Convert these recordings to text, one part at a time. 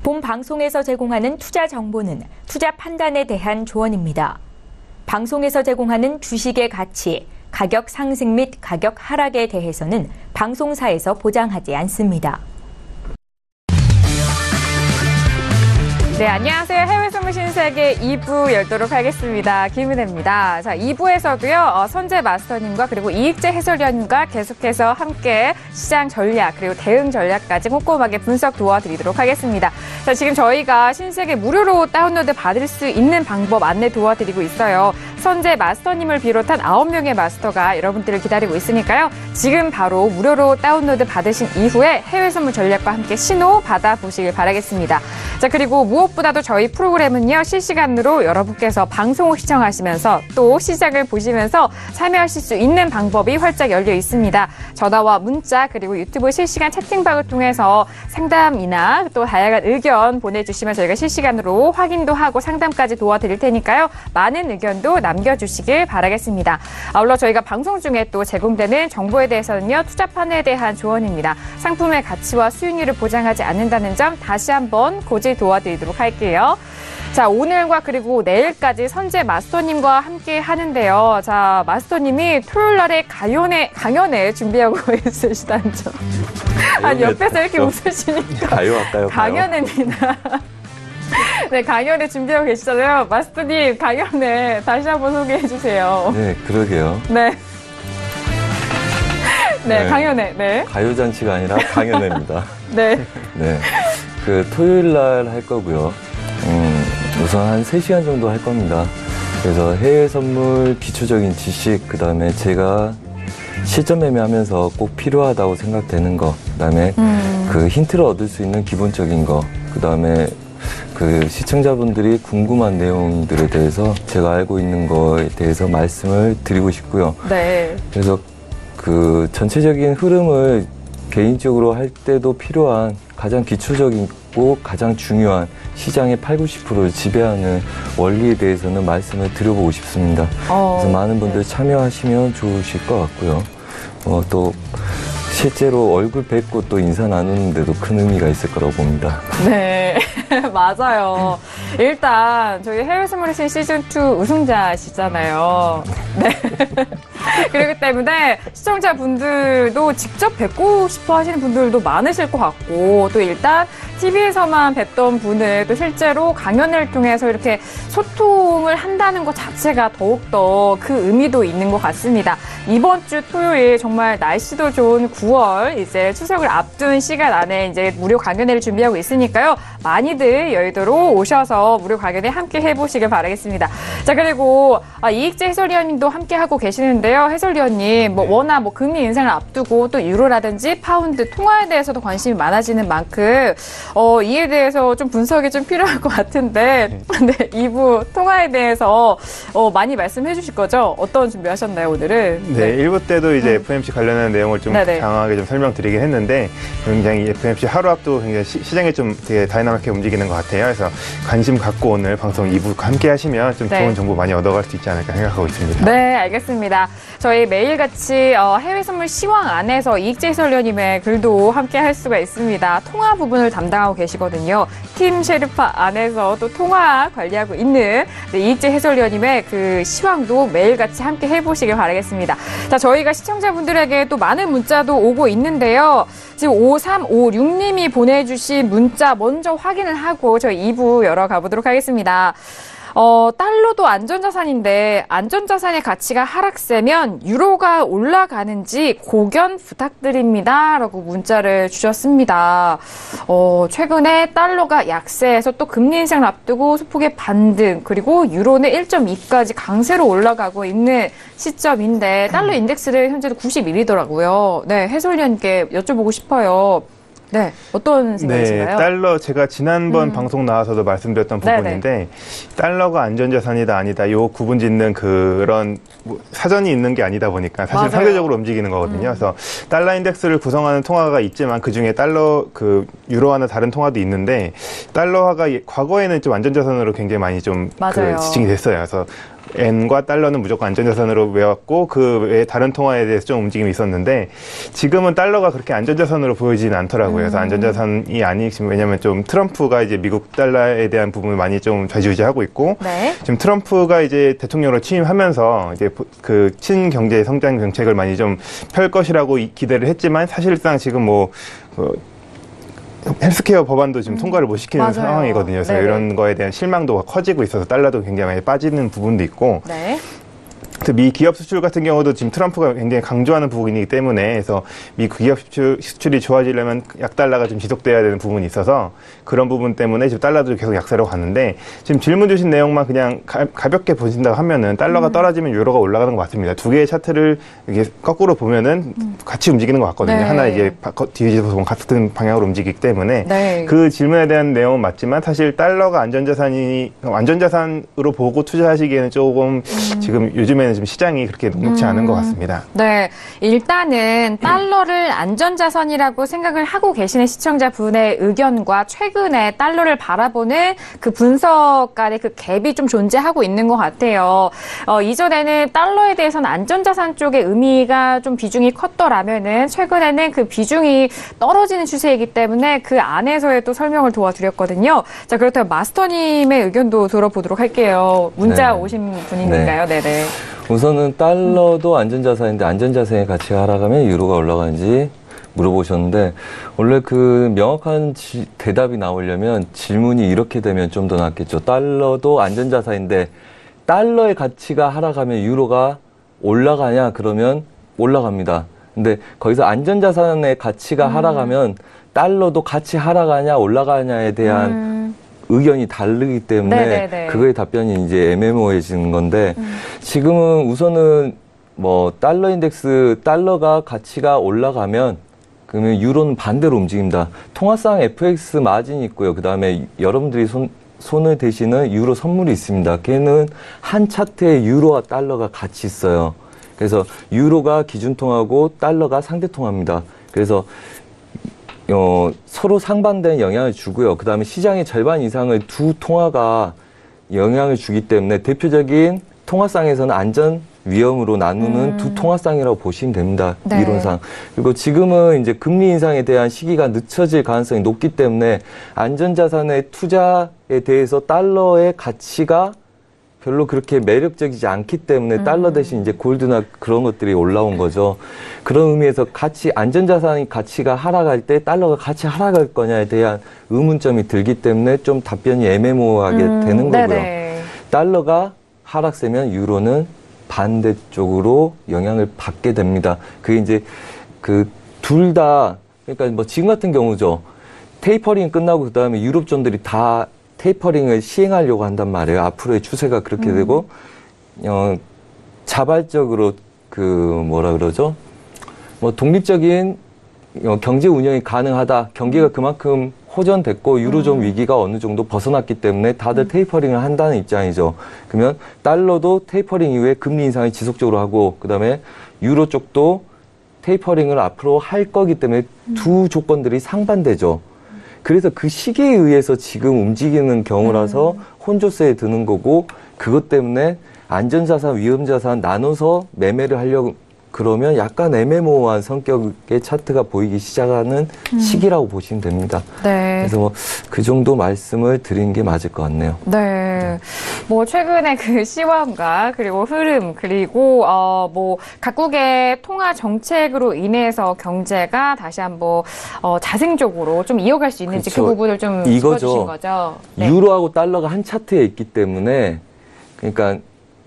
본 방송에서 제공하는 투자 정보는 투자 판단에 대한 조언입니다. 방송에서 제공하는 주식의 가치, 가격 상승 및 가격 하락에 대해서는 방송사에서 보장하지 않습니다. 네, 안녕하세요. 해외 선물 신세계 2부 열도록 하겠습니다. 김은혜입니다. 자, 2부에서도요, 선재 마스터님과 그리고 이익재 해설위원님과 계속해서 함께 시장 전략, 그리고 대응 전략까지 꼼꼼하게 분석 도와드리도록 하겠습니다. 자, 지금 저희가 신세계 무료로 다운로드 받을 수 있는 방법 안내 도와드리고 있어요. 선재 마스터님을 비롯한 9명의 마스터가 여러분들을 기다리고 있으니까요. 지금 바로 무료로 다운로드 받으신 이후에 해외 선물 전략과 함께 신호 받아보시길 바라겠습니다. 자, 그리고 무엇보다도 저희 프로그램은요, 실시간으로 여러분께서 방송을 시청하시면서 또 시장을 보시면서 참여하실 수 있는 방법이 활짝 열려 있습니다. 전화와 문자 그리고 유튜브 실시간 채팅방을 통해서 상담이나 또 다양한 의견 보내주시면 저희가 실시간으로 확인도 하고 상담까지 도와드릴 테니까요. 많은 의견도 남겨주시길 바라겠습니다. 아울러 저희가 방송 중에 또 제공되는 정보에 대해서는요, 투자판에 대한 조언입니다. 상품의 가치와 수익률을 보장하지 않는다는 점 다시 한번 고지 도와드리도록 할게요. 자, 오늘과 그리고 내일까지 선재 마스터님과 함께 하는데요. 자, 마스터님이 토요일 날에 강연회 준비하고 있으시다는 점. 아니, 옆에서 이렇게 웃으시니까. 가요 할까요? 강연회입니다. 네, 강연회 준비하고 계시잖아요. 마스터님, 강연회 다시 한번 소개해 주세요. 네, 그러게요. 네. 네, 강연회. 네. 가요잔치가 아니라 강연회입니다. 네. 네. 토요일 날 할 거고요. 우선 한 3시간 정도 할 겁니다. 그래서 해외 선물 기초적인 지식, 그 다음에 제가 실전 매매하면서 꼭 필요하다고 생각되는 거, 그 다음에 그 힌트를 얻을 수 있는 기본적인 거, 그 다음에 그 시청자분들이 궁금한 내용들에 대해서 제가 알고 있는 거에 대해서 말씀을 드리고 싶고요. 네. 그래서 그 전체적인 흐름을 개인적으로 할 때도 필요한 가장 기초적이고 가장 중요한 시장의 80~90%를 지배하는 원리에 대해서는 말씀을 드려보고 싶습니다. 그래서 많은 분들 참여하시면 좋으실 것 같고요. 또 실제로 얼굴 뵙고 또 인사 나누는데도 큰 의미가 있을 거라고 봅니다. 네, 맞아요. 일단 저희 해외 선물의 신 시즌2 우승자시잖아요. 네. 그렇기 때문에 시청자분들도 직접 뵙고 싶어 하시는 분들도 많으실 것 같고, 또 일단 TV에서만 뵀던 분을 또 실제로 강연을 통해서 이렇게 소통을 한다는 것 자체가 더욱더 그 의미도 있는 것 같습니다. 이번 주 토요일 정말 날씨도 좋은 9월, 이제 추석을 앞둔 시간 안에 이제 무료 강연회를 준비하고 있으니까요. 많이들 여의도로 오셔서 무료 강연회 함께 해보시길 바라겠습니다. 자, 그리고 이익재 해설위원님도 함께 하고 계시는데요. 해설위원님, 워낙 금리 인상을 앞두고 또 유로라든지 파운드 통화에 대해서도 관심이 많아지는 만큼 이에 대해서 좀 분석이 좀 필요할 것 같은데, 네, 2부 통화에 대해서 많이 말씀해 주실 거죠? 어떤 준비하셨나요, 오늘은? 네, 1부 때도 이제 FOMC 관련한 내용을 좀 강하게 좀 설명드리긴 했는데, 굉장히 FOMC 하루 앞두고 굉장히 시장이 좀 되게 다이나믹하게 움직이는 것 같아요. 그래서 관심 갖고 오늘 방송 2부 함께 하시면 좀 좋은 정보 많이 얻어갈 수 있지 않을까 생각하고 있습니다. 네, 알겠습니다. 저희 매일같이 해외 선물 시황 안에서 이익재 해설위원님의 글도 함께 할 수가 있습니다. 통화 부분을 담당하고 계시거든요. 팀 셰르파 안에서 또 통화 관리하고 있는 이익재 해설위원님의 그 시황도 매일같이 함께 해보시길 바라겠습니다. 자, 저희가 시청자분들에게 또 많은 문자도 오고 있는데요. 지금 5356님이 보내주신 문자 먼저 확인을 하고 저희 2부 열어가 보도록 하겠습니다. 달러도 안전자산인데 안전자산의 가치가 하락세면 유로가 올라가는지 고견 부탁드립니다. 라고 문자를 주셨습니다. 최근에 달러가 약세해서 또 금리 인상을 앞두고 소폭의 반등, 그리고 유로는 1.2까지 강세로 올라가고 있는 시점인데 달러 인덱스를 현재도 91이더라고요. 네, 해설위원님께 여쭤보고 싶어요. 네, 어떤 생각이신가요? 네, 달러 제가 지난번 방송 나와서도 말씀드렸던 부분인데 달러가 안전자산이다 아니다 요 구분 짓는 그런 사전이 있는 게 아니다 보니까 사실 상대적으로 움직이는 거거든요. 그래서 달러 인덱스를 구성하는 통화가 있지만 그중에 달러 유로화나 다른 통화도 있는데 달러화가 과거에는 좀 안전자산으로 굉장히 많이 좀 지칭이 됐어요. 그래서 엔과 달러는 무조건 안전자산으로 외웠고 그 외에 다른 통화에 대해서 좀 움직임이 있었는데 지금은 달러가 그렇게 안전자산으로 보이지는 않더라고요. 그래서 안전자산이 아니지만 왜냐하면 좀 트럼프가 이제 미국 달러에 대한 부분을 많이 좀 좌지우지하고 있고 네. 지금 트럼프가 이제 대통령으로 취임하면서 이제 그 친경제 성장 정책을 많이 좀 펼 것이라고 기대를 했지만 사실상 지금 헬스케어 법안도 지금 통과를 못 시키는 맞아요. 상황이거든요. 그래서 네네. 이런 거에 대한 실망도가 커지고 있어서 달러도 굉장히 많이 빠지는 부분도 있고 네. 미 기업 수출 같은 경우도 지금 트럼프가 굉장히 강조하는 부분이기 때문에 그래서 미 기업 수출이 좋아지려면 약달러가 좀 지속돼야 되는 부분이 있어서 그런 부분 때문에 지금 달러도 계속 약세로 가는데 지금 질문 주신 내용만 그냥 가볍게 보신다고 하면은 달러가 떨어지면 유로가 올라가는 것 같습니다. 두 개의 차트를 이게 거꾸로 보면은 같이 움직이는 것 같거든요. 네. 하나 이게 뒤집어서 보면 같은 방향으로 움직이기 때문에 네. 그 질문에 대한 내용은 맞지만 사실 달러가 안전자산으로 보고 투자하시기에는 조금 지금 요즘에는 지금 시장이 그렇게 녹록지 않은 것 같습니다. 네, 일단은 달러를 안전자산이라고 생각을 하고 계시는 시청자분의 의견과 최근에 달러를 바라보는 그 분석 간의 그 갭이 좀 존재하고 있는 것 같아요. 이전에는 달러에 대해서는 안전자산 쪽의 의미가 좀 비중이 컸더라면은 최근에는 그 비중이 떨어지는 추세이기 때문에 그 안에서의 또 설명을 도와드렸거든요. 자, 그렇다면 마스터님의 의견도 들어보도록 할게요. 문자 네. 오신 분이니까요. 네네. 우선은 달러도 안전자산인데 안전자산의 가치가 하락하면 유로가 올라가는지 물어보셨는데 원래 그 명확한 대답이 나오려면 질문이 이렇게 되면 좀 더 낫겠죠. 달러도 안전자산인데 달러의 가치가 하락하면 유로가 올라가냐 그러면 올라갑니다. 근데 거기서 안전자산의 가치가 하락하면 달러도 같이 하락하냐 올라가냐에 대한 의견이 다르기 때문에 네네네. 그거의 답변이 이제 애매모호해지는 건데 지금은 우선은 달러 인덱스 달러가 가치가 올라가면 그러면 유로는 반대로 움직입니다. 통화상 FX 마진이 있고요. 그다음에 여러분들이 손을 대시는 유로 선물이 있습니다. 걔는 한 차트에 유로와 달러가 같이 있어요. 그래서 유로가 기준통화고 달러가 상대통화입니다. 그래서 서로 상반된 영향을 주고요. 그 다음에 시장의 절반 이상을 두 통화가 영향을 주기 때문에 대표적인 통화상에서는 안전 위험으로 나누는 두 통화상이라고 보시면 됩니다. 네. 이론상. 그리고 지금은 이제 금리 인상에 대한 시기가 늦춰질 가능성이 높기 때문에 안전자산의 투자에 대해서 달러의 가치가 별로 그렇게 매력적이지 않기 때문에 달러 대신 이제 골드나 그런 것들이 올라온 거죠. 그런 의미에서 안전자산의 가치가 하락할 때 달러가 같이 하락할 거냐에 대한 의문점이 들기 때문에 좀 답변이 애매모호하게 되는 거고요. 네네. 달러가 하락세면 유로는 반대쪽으로 영향을 받게 됩니다. 그게 이제 둘 다 그러니까 지금 같은 경우죠. 테이퍼링 끝나고 그다음에 유럽존들이 다 테이퍼링을 시행하려고 한단 말이에요. 앞으로의 추세가 그렇게 되고, 자발적으로 독립적인 경제 운영이 가능하다. 경기가 그만큼 호전됐고, 유로존 위기가 어느 정도 벗어났기 때문에 다들 테이퍼링을 한다는 입장이죠. 그러면 달러도 테이퍼링 이후에 금리 인상을 지속적으로 하고, 그 다음에 유로 쪽도 테이퍼링을 앞으로 할 거기 때문에 두 조건들이 상반되죠. 그래서 그 시기에 의해서 지금 움직이는 경우라서 혼조세에 드는 거고 그것 때문에 안전자산, 위험자산 나눠서 매매를 하려고 그러면 약간 애매모호한 성격의 차트가 보이기 시작하는 시기라고 보시면 됩니다. 네. 그래서 그 정도 말씀을 드린 게 맞을 것 같네요. 네. 최근에 그 시황과 그리고 흐름 그리고 각국의 통화 정책으로 인해서 경제가 다시 한번 자생적으로 좀 이어갈 수 있는지 그렇죠. 그 부분을 좀 이거죠. 짚어주신 거죠. 네. 유로하고 달러가 한 차트에 있기 때문에 그러니까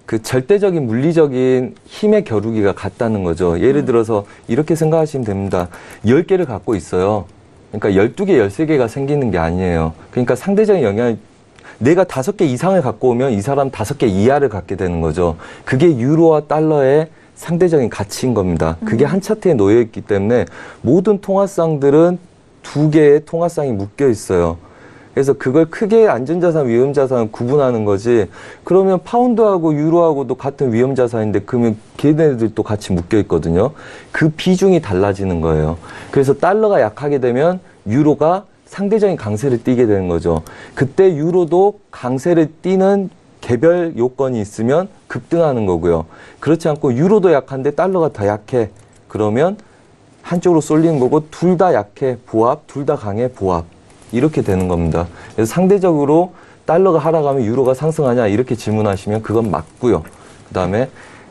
그 절대적인 물리적인 힘의 겨루기가 같다는 거죠. 예를 들어서 이렇게 생각하시면 됩니다. 10개를 갖고 있어요. 그러니까 12개, 13개가 생기는 게 아니에요. 그러니까 상대적인 영향을 내가 5개 이상을 갖고 오면 이 사람 5개 이하를 갖게 되는 거죠. 그게 유로와 달러의 상대적인 가치인 겁니다. 그게 한 차트에 놓여 있기 때문에 모든 통화상들은 2개의 통화상이 묶여 있어요. 그래서 그걸 크게 안전자산, 위험자산 구분하는 거지. 그러면 파운드하고 유로하고도 같은 위험자산인데 그러면 걔네들도 같이 묶여 있거든요. 그 비중이 달라지는 거예요. 그래서 달러가 약하게 되면 유로가 상대적인 강세를 띠게 되는 거죠. 그때 유로도 강세를 띠는 개별 요건이 있으면 급등하는 거고요. 그렇지 않고 유로도 약한데 달러가 더 약해. 그러면 한쪽으로 쏠리는 거고 둘 다 약해 보합, 둘 다 강해 보합. 이렇게 되는 겁니다. 그래서 상대적으로 달러가 하락하면 유로가 상승하냐 이렇게 질문하시면 그건 맞고요. 그다음에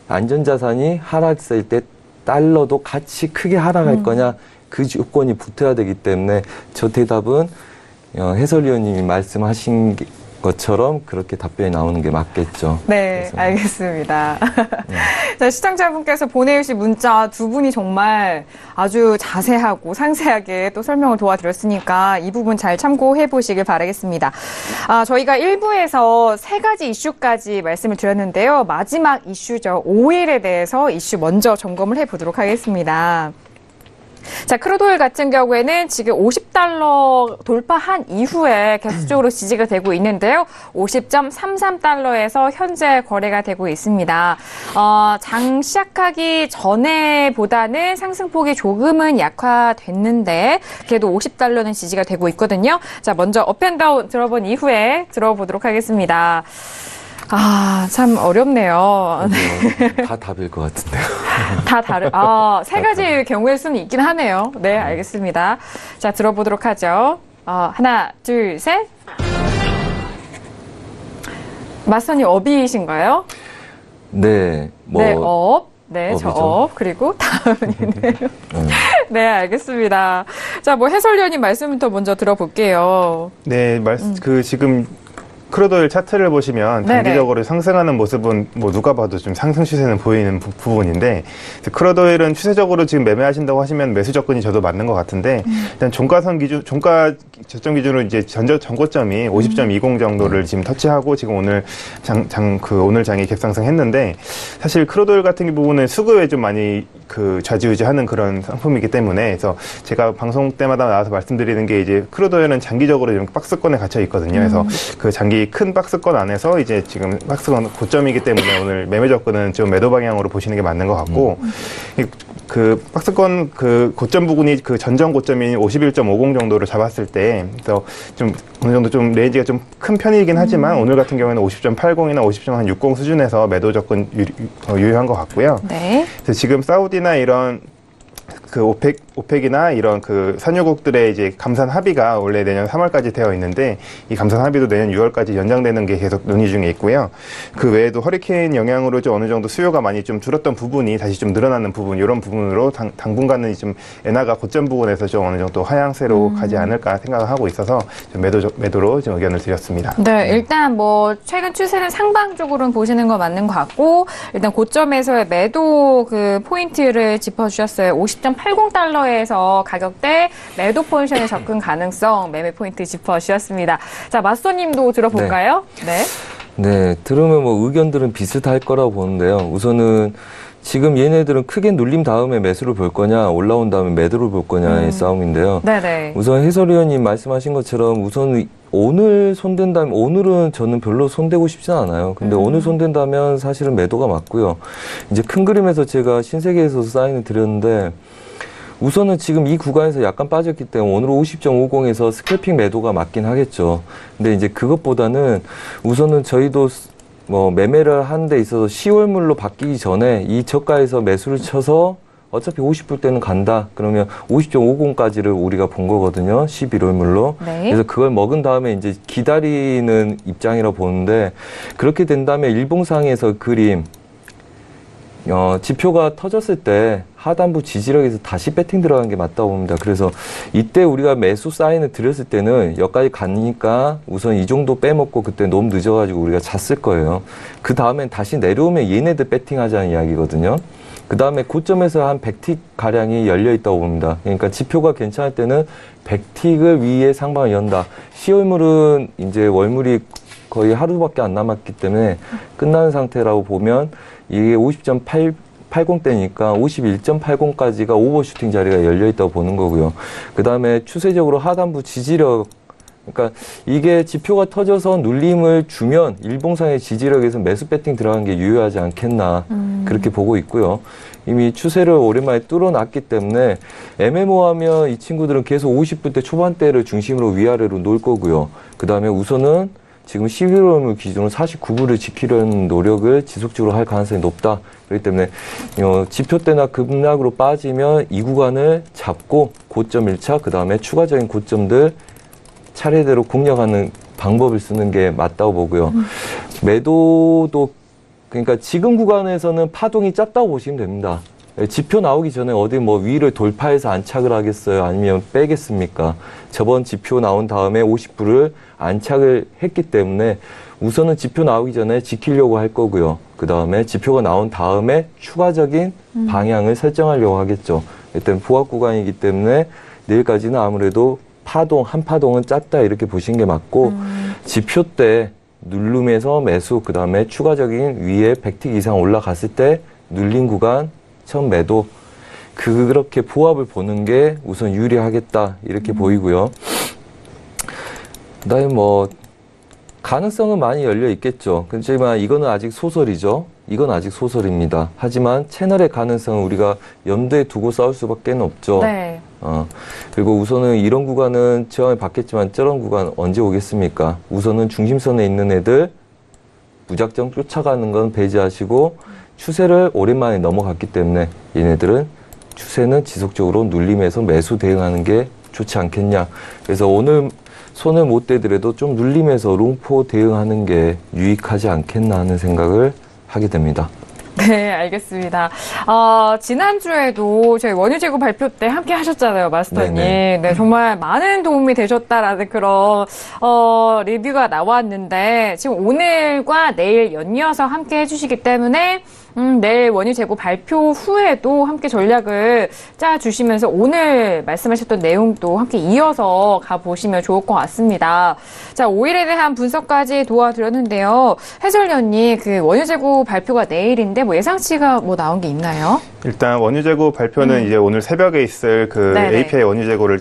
안전자산이 하락했을 때 달러도 같이 크게 하락할 거냐 그 조건이 붙어야 되기 때문에 저 대답은 해설위원님이 말씀하신 것처럼 그렇게 답변이 나오는 게 맞겠죠. 네, 그래서. 알겠습니다. 자, 시청자분께서 보내주신 문자 두 분이 정말 아주 자세하고 상세하게 또 설명을 도와드렸으니까 이 부분 잘 참고해 보시길 바라겠습니다. 저희가 1부에서 세 가지 이슈까지 말씀을 드렸는데요. 마지막 이슈죠. 오일에 대해서 이슈 먼저 점검을 해보도록 하겠습니다. 자, 크루드오일 같은 경우에는 지금 $50 돌파한 이후에 계속적으로 지지가 되고 있는데요. 50.33달러에서 현재 거래가 되고 있습니다. 장 시작하기 전에보다는 상승폭이 조금은 약화됐는데 그래도 $50는 지지가 되고 있거든요. 자, 먼저 업앤다운 들어본 이후에 들어보도록 하겠습니다. 참 어렵네요. 다 답일 것 같은데요. 다 세 가지 경우의 수는 있긴 하네요. 네, 알겠습니다. 자, 들어보도록 하죠. 하나, 둘, 셋. 마스터님 업이신가요? 네, 네, 업. 네, 업이죠. 저 업. 그리고 다음이네요. 네, 알겠습니다. 자, 해설위원님 말씀부터 먼저 들어볼게요. 네, 지금 크루드오일 차트를 보시면 단기적으로 상승하는 모습은 누가 봐도 좀 상승 추세는 보이는 부분인데 크루드오일은 추세적으로 지금 매매하신다고 하시면 매수 접근이 저도 맞는 것 같은데 일단 종가 저점 기준으로 이제 전고점이 50.20 정도를 지금 터치하고 지금 오늘 오늘 장이 갭상승했는데 사실 크루드오일 같은 부분은 수급에 좀 많이 좌지우지하는 그런 상품이기 때문에 그래서 제가 방송 때마다 나와서 말씀드리는 게 이제 크루드오일은 장기적으로 이런 박스권에 갇혀 있거든요. 그래서 그 큰 박스권 안에서 이제 지금 박스권 고점이기 때문에 오늘 매매 접근은 좀 매도 방향으로 보시는 게 맞는 것 같고 그 박스권 고점 부분이 전전 고점인 51.50 정도를 잡았을 때 그래서 좀 어느 정도 좀 레인지가 좀 큰 편이긴 하지만 오늘 같은 경우에는 50.80이나 50.60 수준에서 매도 접근 유효한 것 같고요. 네. 그래서 지금 사우디나 이런 오펙이나 이런 산유국들의 이제 감산 합의가 원래 내년 3월까지 되어 있는데 이 감산 합의도 내년 6월까지 연장되는 게 계속 논의 중에 있고요. 그 외에도 허리케인 영향으로 좀 어느 정도 수요가 많이 좀 줄었던 부분이 다시 좀 늘어나는 부분, 이런 부분으로 당분간은 좀 엔화가 고점 부분에서 좀 어느 정도 하향세로 가지 않을까 생각을 하고 있어서 좀 매도로 좀 의견을 드렸습니다. 네, 일단 최근 추세는 상방적으로는 보시는 거 맞는 것 같고 일단 고점에서의 매도 포인트를 짚어주셨어요. 50.80달러에서 가격대 매도 포지션의 접근 가능성 매매 포인트 짚어주셨습니다. 자, 마스터님도 들어볼까요? 네. 네, 들으면 의견들은 비슷할 거라고 보는데요. 우선은 지금 얘네들은 크게 눌림 다음에 매수를 볼 거냐, 올라온 다음에 매도를 볼 거냐의 싸움인데요. 네네. 우선 해설위원님 말씀하신 것처럼 우선 오늘 손댄다면, 오늘은 저는 별로 손대고 싶진 않아요. 근데 오늘 손댄다면 사실은 매도가 맞고요. 이제 큰 그림에서 제가 신세계에서 사인을 드렸는데 우선은 지금 이 구간에서 약간 빠졌기 때문에 오늘 50.50에서 스크래핑 매도가 맞긴 하겠죠. 근데 이제 그것보다는 우선은 저희도 매매를 하는 데 있어서 10월물로 바뀌기 전에 이 저가에서 매수를 쳐서 어차피 50불 때는 간다. 그러면 50.50까지를 우리가 본 거거든요. 11월물로. 네. 그래서 그걸 먹은 다음에 이제 기다리는 입장이라고 보는데 그렇게 된다면 일봉상에서 그림 지표가 터졌을 때 하단부 지지력에서 다시 배팅 들어가는 게 맞다고 봅니다. 그래서 이때 우리가 매수 사인을 드렸을 때는 여기까지 가니까 우선 이 정도 빼먹고 그때 너무 늦어가지고 우리가 잤을 거예요. 그 다음엔 다시 내려오면 얘네들 배팅하자는 이야기거든요. 그 다음에 고점에서 한 100틱 가량이 열려 있다고 봅니다. 그러니까 지표가 괜찮을 때는 100틱을 위에 상방을 연다. 10월물은 이제 월물이 거의 하루밖에 안 남았기 때문에 끝나는 상태라고 보면 이게 50.80대니까 51.80까지가 오버슈팅 자리가 열려 있다고 보는 거고요. 그 다음에 추세적으로 하단부 지지력, 그러니까 이게 지표가 터져서 눌림을 주면 일봉상의 지지력에서 매수 배팅 들어간 게 유효하지 않겠나 그렇게 보고 있고요. 이미 추세를 오랜만에 뚫어놨기 때문에 애매모하면 이 친구들은 계속 50불대 초반대를 중심으로 위아래로 놀 거고요. 그 다음에 우선은 지금 11월물 기준으로 49불을 지키려는 노력을 지속적으로 할 가능성이 높다. 그렇기 때문에 지표 때나 급락으로 빠지면 이 구간을 잡고 고점 1차, 그 다음에 추가적인 고점들 차례대로 공략하는 방법을 쓰는 게 맞다고 보고요. 매도도 그러니까 지금 구간에서는 파동이 짧다고 보시면 됩니다. 지표 나오기 전에 어디 뭐 위를 돌파해서 안착을 하겠어요? 아니면 빼겠습니까? 저번 지표 나온 다음에 50불을 안착을 했기 때문에 우선은 지표 나오기 전에 지키려고 할 거고요. 그 다음에 지표가 나온 다음에 추가적인 방향을 설정하려고 하겠죠. 일단 보합 구간이기 때문에 내일까지는 아무래도 한 파동은 짧다 이렇게 보시는 게 맞고 지표 때 누름에서 매수, 그 다음에 추가적인 위에 100틱 이상 올라갔을 때 눌린 구간 처음 매도, 그렇게 보합을 보는 게 우선 유리하겠다 이렇게 보이고요. 그다음에 뭐 가능성은 많이 열려 있겠죠. 그렇지만 이거는 아직 소설이죠. 이건 아직 소설입니다. 하지만 채널의 가능성은 우리가 염두에 두고 싸울 수밖에 없죠. 네. 그리고 우선은 이런 구간은 저항을 받겠지만 저런 구간 언제 오겠습니까? 우선은 중심선에 있는 애들 무작정 쫓아가는 건 배제하시고 추세를 오랜만에 넘어갔기 때문에 얘네들은 추세는 지속적으로 눌림에서 매수 대응하는 게 좋지 않겠냐. 그래서 오늘 손을 못 대더라도 좀 눌림에서 롱포 대응하는 게 유익하지 않겠나 하는 생각을 하게 됩니다. 네, 알겠습니다. 지난주에도 저희 원유재고 발표 때 함께 하셨잖아요, 마스터님. 네네. 네, 정말 많은 도움이 되셨다라는 그런, 리뷰가 나왔는데, 지금 오늘과 내일 연이어서 함께 해주시기 때문에, 내일 원유재고 발표 후에도 함께 전략을 짜주시면서 오늘 말씀하셨던 내용도 함께 이어서 가보시면 좋을 것 같습니다. 자, 오일에 대한 분석까지 도와드렸는데요. 해설위원님, 그 원유재고 발표가 내일인데 뭐 예상치가 뭐 나온 게 있나요? 일단 원유재고 발표는 이제 오늘 새벽에 있을 그 네네. API 원유재고를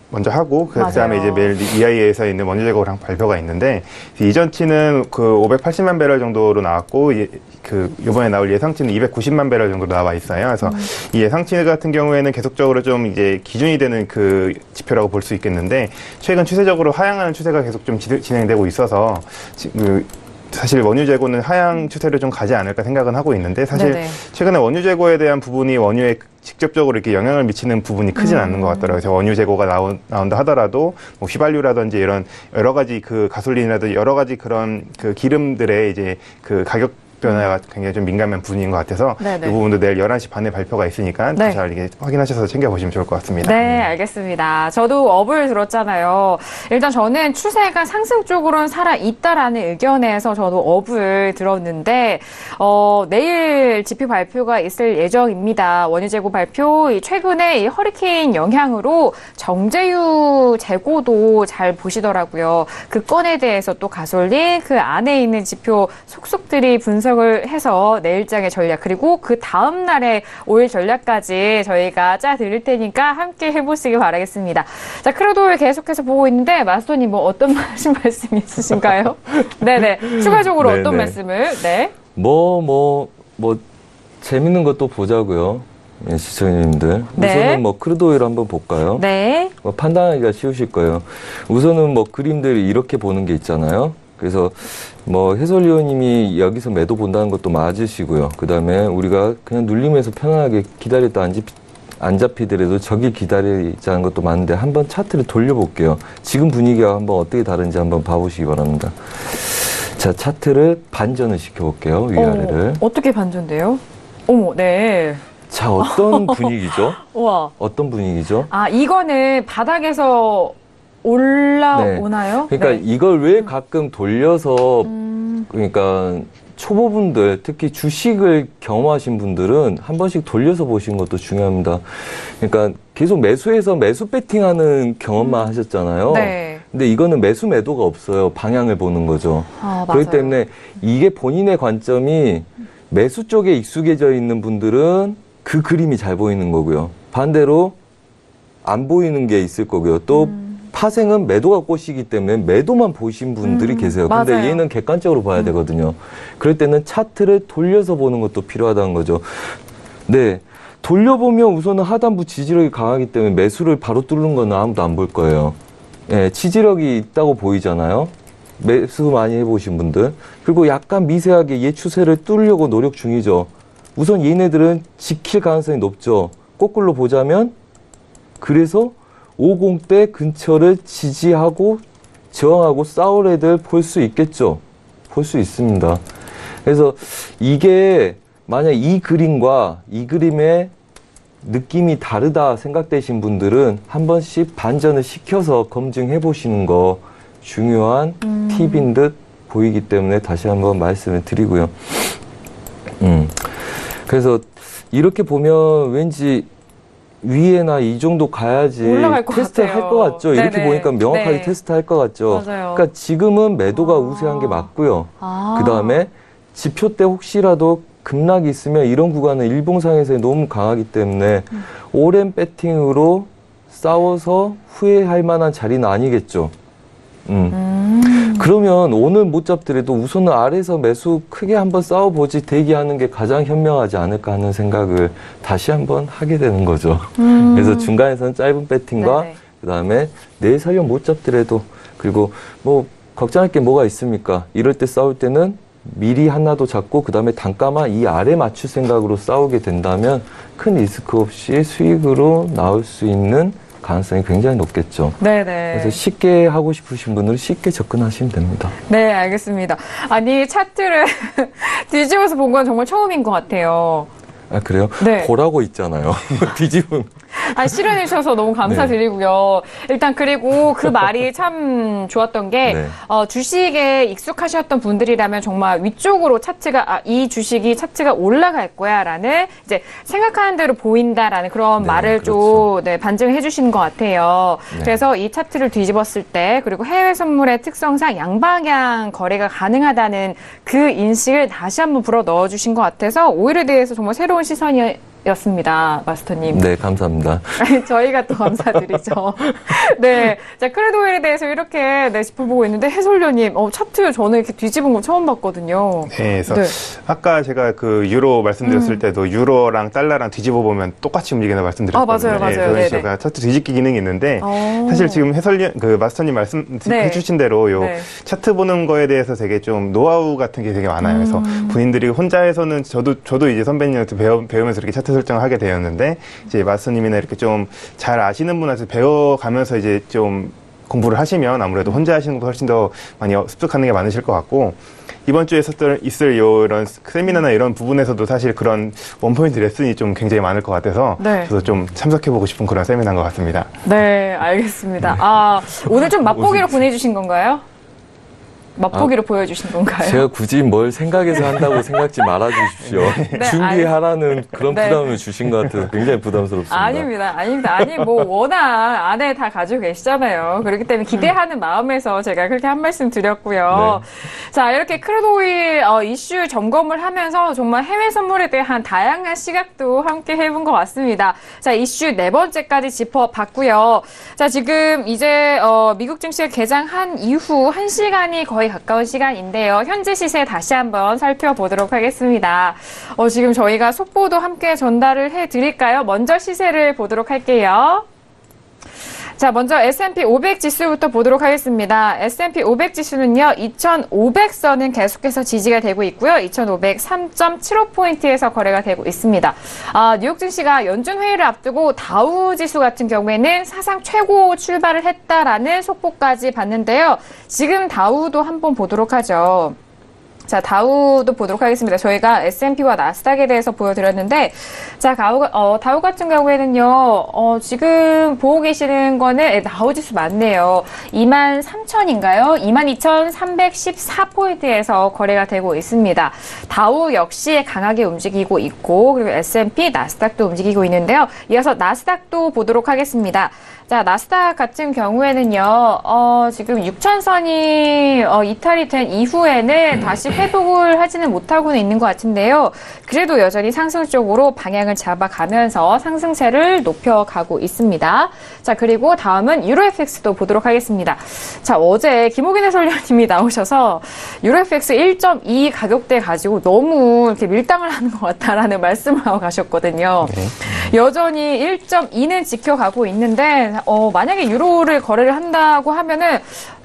먼저 하고 그다음에 이제 매일 EIA에서 있는 원유재고랑 발표가 있는데 이전치는 그 580만 배럴 정도로 나왔고 이번에 나올 예상치는 290만 배럴 정도로 나와 있어요. 그래서 이 예상치 같은 경우에는 계속적으로 좀 이제 기준이 되는 그 지표라고 볼 수 있겠는데 최근 추세적으로 하향하는 추세가 계속 좀 진행되고 있어서 사실 원유재고는 하향 추세를 좀 가지 않을까 생각은 하고 있는데 사실 네네. 최근에 원유재고에 대한 부분이 원유에 직접적으로 이렇게 영향을 미치는 부분이 크진 않는 것 같더라고요. 그래서 원유재고가 나온다 하더라도 뭐 휘발유라든지 이런 여러 가지 그 가솔린이라든지 여러 가지 그런 그 기름들의 이제 그 가격 변화가 굉장히 좀 민감한 부분인 것 같아서 네네. 이 부분도 내일 11시 반에 발표가 있으니까 네. 잘 이게 확인하셔서 챙겨보시면 좋을 것 같습니다. 네, 알겠습니다. 저도 업을 들었잖아요. 일단 저는 추세가 상승 쪽으로는 살아있다라는 의견에서 저도 업을 들었는데, 내일 지표 발표가 있을 예정입니다. 원유재고 발표, 최근에 이 허리케인 영향으로 정제유 재고도 잘 보시더라고요. 그 건에 대해서 또 가솔린, 그 안에 있는 지표 속속들이 분석을 해서 내일장의 전략, 그리고 그 다음날의 오일 전략까지 저희가 짜드릴 테니까 함께 해보시길 바라겠습니다. 자, 크루도일 계속해서 보고 있는데, 마스터님 뭐 어떤 말씀 있으신가요? 네네. 추가적으로 네네. 어떤 말씀을? 네. 재밌는 것도 보자고요. 예, 시청자님들. 네. 우선은 뭐 크루도일 한번 볼까요? 네. 판단하기가 쉬우실 거예요. 우선은 뭐 그림들이 이렇게 보는 게 있잖아요. 그래서 뭐 해설위원님이 여기서 매도 본다는 것도 맞으시고요. 그 다음에 우리가 그냥 눌림에서 편안하게 기다렸다 안 잡히더라도 저기 기다리자는 것도 맞는데 한번 차트를 돌려볼게요. 지금 분위기가 한번 어떻게 다른지 한번 봐보시기 바랍니다. 자, 차트를 반전을 시켜볼게요. 위아래를. 어떻게 반전돼요? 어머, 네. 자, 어떤 분위기죠? 우와. 어떤 분위기죠? 이거는 바닥에서 올라오나요? 그러니까 네. 이걸 왜 가끔 돌려서 그러니까 초보분들, 특히 주식을 경험하신 분들은 한 번씩 돌려서 보시는 것도 중요합니다. 그러니까 계속 매수해서 매수 배팅하는 경험만 하셨잖아요. 네. 근데 이거는 매수 매도가 없어요. 방향을 보는 거죠. 그렇기 맞아요. 때문에 이게 본인의 관점이 매수 쪽에 익숙해져 있는 분들은 그 그림이 잘 보이는 거고요. 반대로 안 보이는 게 있을 거고요. 또 파생은 매도가 꽃이기 때문에 매도만 보신 분들이 계세요. 근데 맞아요. 얘는 객관적으로 봐야 되거든요. 그럴 때는 차트를 돌려서 보는 것도 필요하다는 거죠. 네. 돌려보면 우선은 하단부 지지력이 강하기 때문에 매수를 바로 뚫는 건 아무도 안 볼 거예요. 예, 지지력이 있다고 보이잖아요. 매수 많이 해보신 분들, 그리고 약간 미세하게 얘 추세를 뚫으려고 노력 중이죠. 우선 얘네들은 지킬 가능성이 높죠. 거꾸로 보자면 그래서 50대 근처를 지지하고 저항하고 싸울 애들 볼 수 있겠죠. 볼 수 있습니다. 그래서 이게 만약 이 그림과 이 그림의 느낌이 다르다 생각되신 분들은 한 번씩 반전을 시켜서 검증해 보시는 거 중요한 팁인 듯 보이기 때문에 다시 한번 말씀을 드리고요. 그래서 이렇게 보면 왠지 위에나 이 정도 가야지 테스트 할 것 같죠. 네네. 이렇게 보니까 명확하게 테스트 할 것 같죠. 맞아요. 그러니까 지금은 매도가 우세한 게 맞고요. 그 다음에 지표 때 혹시라도 급락이 있으면 이런 구간은 일봉상에서 너무 강하기 때문에 오랜 배팅으로 싸워서 후회할 만한 자리는 아니겠죠. 그러면 오늘 못 잡더라도 우선은 아래에서 매수 크게 한번 싸워보지 대기하는 게 가장 현명하지 않을까 하는 생각을 다시 한번 하게 되는 거죠. 그래서 중간에서는 짧은 배팅과 그 다음에 내일 설령 못 잡더라도 그리고 뭐 걱정할 게 뭐가 있습니까? 이럴 때 싸울 때는 미리 하나도 잡고 그 다음에 단가만 이 아래 맞출 생각으로 싸우게 된다면 큰 리스크 없이 수익으로 나올 수 있는 가능성이 굉장히 높겠죠. 네네. 그래서 쉽게 하고 싶으신 분들은 쉽게 접근하시면 됩니다. 네, 알겠습니다. 아니, 차트를 뒤집어서 본 건 정말 처음인 것 같아요. 아, 그래요? 네. 보라고 있잖아요. 뒤집으면. 아, 실현해주셔서 너무 감사드리고요. 일단 그리고 그 말이 참 좋았던 게 네. 주식에 익숙하셨던 분들이라면 정말 위쪽으로 차트가 이 주식이 차트가 올라갈 거야라는 이제 생각하는 대로 보인다라는 그런 네, 말을 그렇죠. 좀 반증해 주시는 것 같아요. 네. 그래서 이 차트를 뒤집었을 때 그리고 해외 선물의 특성상 양방향 거래가 가능하다는 그 인식을 다시 한번 불어 넣어 주신 것 같아서 오일에 대해서 정말 새로운 시선이었습니다, 마스터님. 네, 감사합니다. 저희가 또 감사드리죠. 네. 자, 크루드 오일에 대해서 이렇게 짚어보고 있는데, 해설위원님, 차트 저는 이렇게 뒤집은 거 처음 봤거든요. 네, 그래서 아까 제가 그 유로 말씀드렸을 때도 유로랑 달러랑 뒤집어 보면 똑같이 움직이는 말씀드렸거든요. 맞아요. 그래서 제가 차트 뒤집기 기능이 있는데 사실 지금 그 마스터님 말씀해주신 대로 요 차트 보는 거에 대해서 되게 좀 노하우 같은 게 되게 많아요. 그래서 본인들이 혼자 해서는 저도 이제 선배님한테 배우면서 이렇게 차트 설정을 하게 되었는데 이제 마스터님이나 이렇게 좀 잘 아시는 분한테 배워가면서 이제 좀 공부를 하시면 아무래도 혼자 하시는 것보다 훨씬 더 많이 습득하는 게 많으실 것 같고 이번 주에 있을 이런 세미나나 이런 부분에서도 사실 그런 원포인트 레슨이 좀 굉장히 많을 것 같아서 저도 좀 참석해보고 싶은 그런 세미나인 것 같습니다. 네, 알겠습니다. 오늘 좀 맛보기로 보내주신 건가요? 맛보기로 보여주신 건가요? 제가 굳이 뭘 생각해서 한다고 생각지 말아주십시오. 네, 준비하라는 그런 부담을 주신 것 같아서 굉장히 부담스럽습니다. 아닙니다. 아니, 뭐, 워낙 안에 다 가지고 계시잖아요. 그렇기 때문에 기대하는 마음에서 제가 그렇게 한 말씀 드렸고요. 네. 자, 이렇게 크루드오일 이슈 점검을 하면서 정말 해외 선물에 대한 다양한 시각도 함께 해본 것 같습니다. 자, 이슈 4번째까지 짚어봤고요. 자, 지금 이제 미국 증시가 개장한 이후 1시간이 거의 가까운 시간인데요. 현재 시세 다시 한번 살펴보도록 하겠습니다. 지금 저희가 속보도 함께 전달을 해드릴까요? 먼저 시세를 보도록 할게요. 자, 먼저 S&P 500 지수부터 보도록 하겠습니다. S&P 500 지수는요, 2,500선은 계속해서 지지가 되고 있고요. 2,503.75포인트에서 거래가 되고 있습니다. 뉴욕 증시가 연준 회의를 앞두고 다우 지수 같은 경우에는 사상 최고 출발을 했다라는 속보까지 봤는데요. 지금 다우도 한번 보도록 하죠. 자, 다우도 보도록 하겠습니다. 저희가 S&P와 나스닥에 대해서 보여드렸는데, 자, 다우 같은 경우에는요, 지금 보고 계시는 거는 다우지수 맞네요. 23,000인가요? 22,314포인트에서 거래가 되고 있습니다. 다우 역시 강하게 움직이고 있고, 그리고 S&P, 나스닥도 움직이고 있는데요. 이어서 나스닥도 보도록 하겠습니다. 자, 나스닥 같은 경우에는요, 지금 6,000선이 이탈이 된 이후에는 다시 회복을 하지는 못하고는 있는 것 같은데요. 그래도 여전히 상승 쪽으로 방향을 잡아가면서 상승세를 높여가고 있습니다. 자, 그리고 다음은 유로FX도 보도록 하겠습니다. 자, 어제 김호균 해설위원님이 나오셔서 유로FX 1.2 가격대 가지고 너무 이렇게 밀당을 하는 것 같다라는 말씀을 하고 가셨거든요. 여전히 1.2는 지켜가고 있는데 만약에 유로를 거래를 한다고 하면은